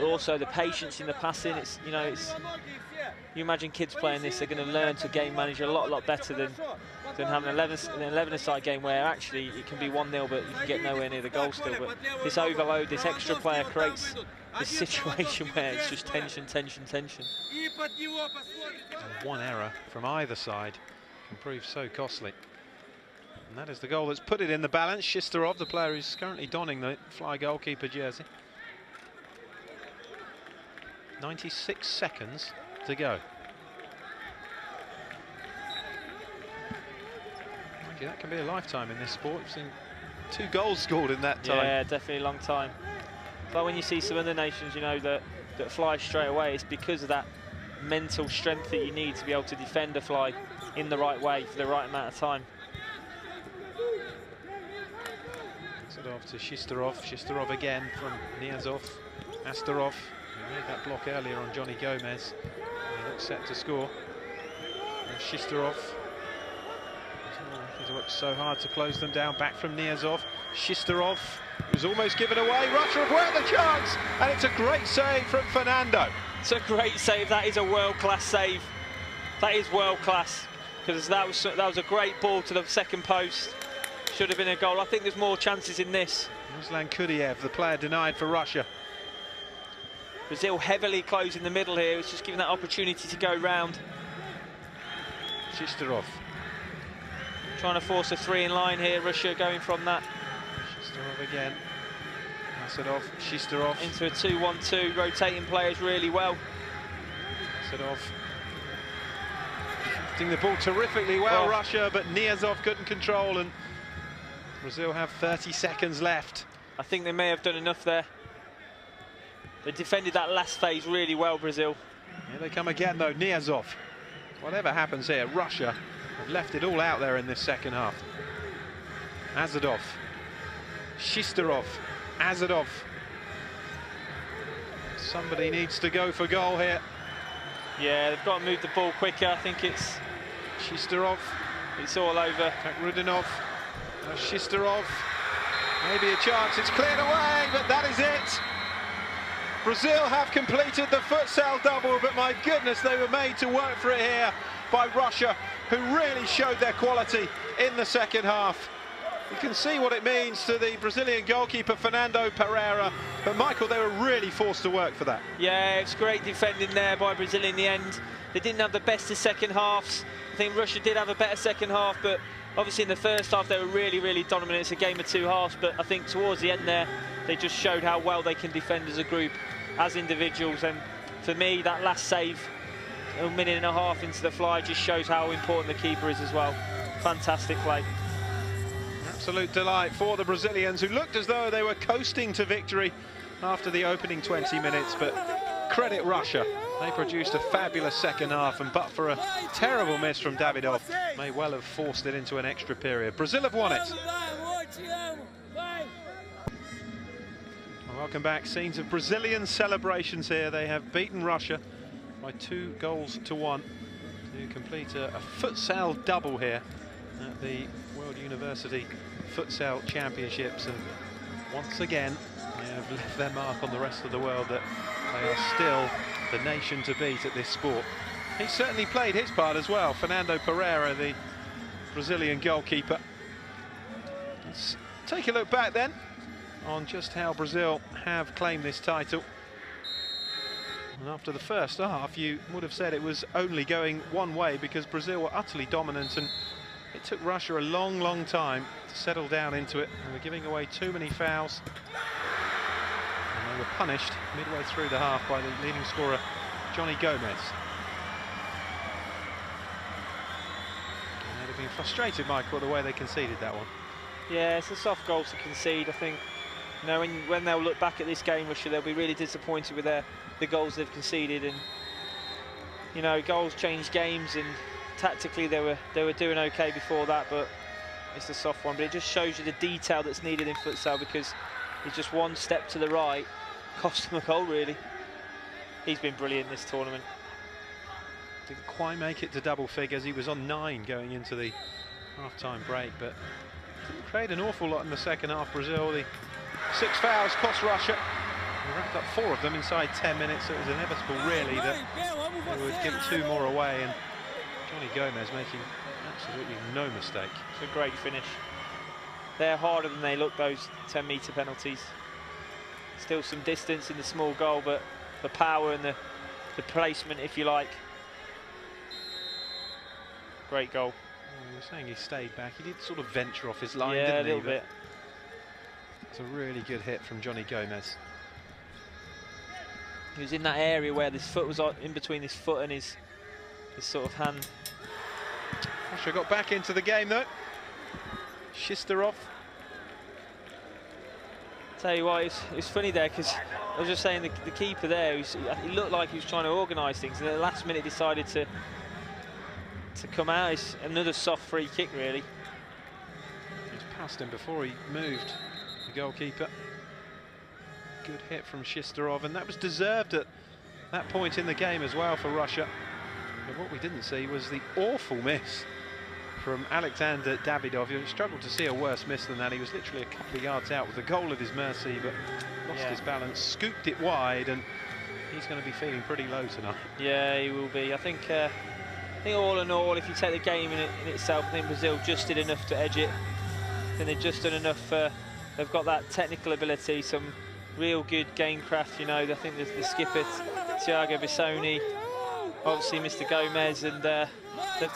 B: Also the patience in the passing, it's, you know, it's, you imagine kids playing this, they're going to learn to game manage a lot better than having an 11-a-side game where actually it can be 1-0 but you can get nowhere near the goal still. But this overload, this extra player creates this situation where it's just tension. And
A: one error from either side can prove so costly. And that is the goal that's put it in the balance. Shistarov, the player who's currently donning the fly goalkeeper jersey. 96 seconds to go. Okay, that can be a lifetime in this sport. We've seen 2 goals scored in that time.
B: Yeah, definitely a long time. But when you see some other nations, you know, that fly straight away, it's because of that mental strength that you need to be able to defend a fly in the right way for the right amount of time.
A: Astarov to Shistarov. Shistarov again from Niazov. Astarov. He made that block earlier on Johnny Gomez. He looks set to score. And Shistarov. He's worked so hard to close them down. Back from Niazov. Shistarov was almost given away. Russia have worked the chance, and it's a great save from Fernando.
B: It's a great save. That is a world-class save. That is world-class, because that was a great ball to the second post. Should have been a goal. I think there's more chances in this.
A: Ruslan Kudiev, the player denied for Russia.
B: Brazil heavily closing the middle here. It's just giving that opportunity to go round.
A: Shistarov.
B: Trying to force a 3 in line here. Russia going from that.
A: Shistarov again. Asadov, Shistarov.
B: Into a 2-1-2, rotating players really well.
A: Asadov. Shifting the ball terrifically well, Russia, but Niazov couldn't control, and Brazil have 30 seconds left.
B: I think they may have done enough there. They defended that last phase really well, Brazil.
A: Here they come again, though. Niazov. Whatever happens here, Russia have left it all out there in this second half. Azadov. Shistarov. Azadov. Somebody needs to go for goal here.
B: Yeah, they've got to move the ball quicker. I think it's
A: Shistarov.
B: It's all over.
A: Rudinov. Shistarov. Maybe a chance. It's cleared away, but that is it. Brazil have completed the futsal double, but my goodness, they were made to work for it here by Russia, who really showed their quality in the second half. You can see what it means to the Brazilian goalkeeper, Fernando Pereira. But, Michael, they were really forced to work for that.
B: Yeah, it's great defending there by Brazil in the end. They didn't have the best of second halves. I think Russia did have a better second half, but Obviously in the first half they were really, really dominant. It's a game of two halves, but I think towards the end there, they just showed how well they can defend as a group, as individuals. And for me, that last save, a minute and a half into the fly, just shows how important the keeper is as well. Fantastic play.
A: Absolute delight for the Brazilians, who looked as though they were coasting to victory after the opening 20 minutes, but credit Russia. They produced a fabulous second half, and but for a terrible miss from Davidov, may well have forced it into an extra period. Brazil have won it. Welcome back. Scenes of Brazilian celebrations here. They have beaten Russia by 2-1 to complete a futsal double here at the World University Futsal Championships. And once again, they have left their mark on the rest of the world that they are still the nation to beat at this sport. He certainly played his part as well. Fernando Pereira, the Brazilian goalkeeper. Let's take a look back then on just how Brazil have claimed this title. And after the first half, you would have said it was only going one way, because Brazil were utterly dominant, and it took Russia a long, long time to settle down into it. They were giving away too many fouls. They were punished midway through the half by the leading scorer, Johnny Gomez. And they'd have been frustrated, Michael, the way they conceded that one.
B: Yeah, it's a soft goal to concede. I think, you know, when they'll look back at this game, Russia, they'll be really disappointed with the goals they've conceded. And you know, goals change games, and tactically they were doing okay before that, but it's a soft one. But it just shows you the detail that's needed in futsal, because it's just one step to the right cost him a goal, really. He's been brilliant this tournament.
A: Didn't quite make it to double figures. He was on 9 going into the half-time break, but didn't create an awful lot in the second half. Brazil, the 6 fouls cost Russia. They racked up 4 of them inside 10 minutes, so it was inevitable, really, that they would give 2 more away, and Johnny Gomez making absolutely no mistake.
B: It's a great finish. They're harder than they look, those 10-metre penalties. Still some distance in the small goal, but the power and the placement, if you like. Great goal.
A: Well, you were saying he stayed back. He did sort of venture off his line,
B: yeah,
A: didn't he?
B: A little bit.
A: It's a really good hit from Johnny Gomez.
B: He was in that area where this foot was in between his foot and his sort of hand.
A: Russia got back into the game though. Shisterov.
B: Tell you what, it's funny there, because I was just saying the keeper there, he looked like he was trying to organise things, and at the last minute decided to come out. It's another soft free kick, really.
A: He's passed him before he moved, the goalkeeper. Good hit from Shisterov, and that was deserved at that point in the game as well for Russia. But what we didn't see was the awful miss from Alexander Davidov. You struggled to see a worse miss than that. He was literally a couple of yards out with the goal at his mercy, but lost his balance, scooped it wide, and he's going to be feeling pretty low tonight.
B: Yeah, he will be. I think all in all, if you take the game in itself, I think Brazil just did enough to edge it. I think they've just done enough. They've got that technical ability, some real good game craft. You know, I think the skipper, Thiago Bissoni, obviously Mr. Gomez, and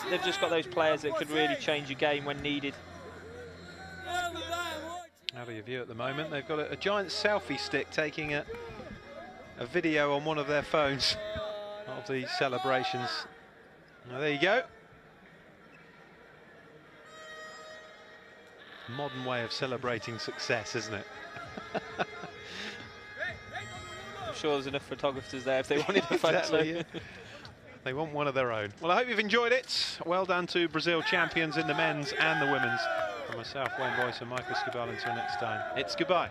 B: they've just got those players that could really change a game when needed.
A: Out of your view at the moment, they've got a giant selfie stick taking a video on one of their phones of the celebrations. Now, there you go. Modern way of celebrating success, isn't it?
B: I'm sure there's enough photographers there if they wanted a photo.
A: Exactly, yeah. They want one of their own. Well, I hope you've enjoyed it. Well done to Brazil, champions in the men's and the women's. From myself, Wayne Boyce, and Michael Skubal. Until next time, it's goodbye.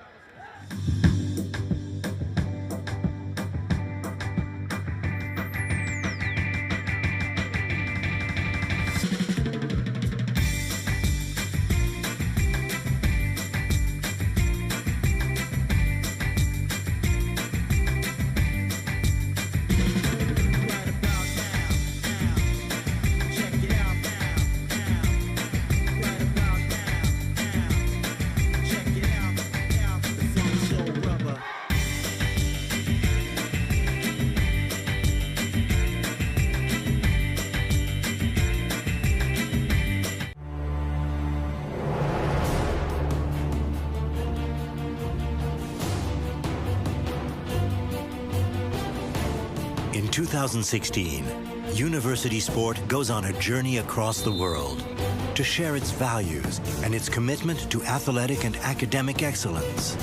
G: So 2016, university sport goes on a journey across the world to share its values and its commitment to athletic and academic excellence.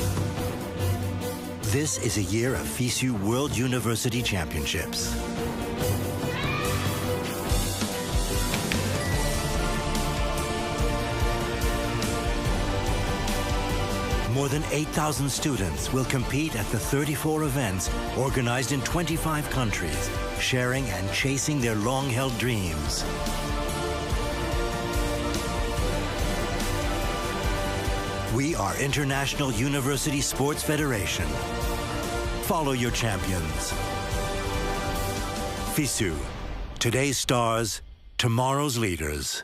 G: This is a year of FISU World University Championships. More than 8,000 students will compete at the 34 events organized in 25 countries, sharing and chasing their long-held dreams. We are International University Sports Federation. Follow your champions. FISU, today's stars, tomorrow's leaders.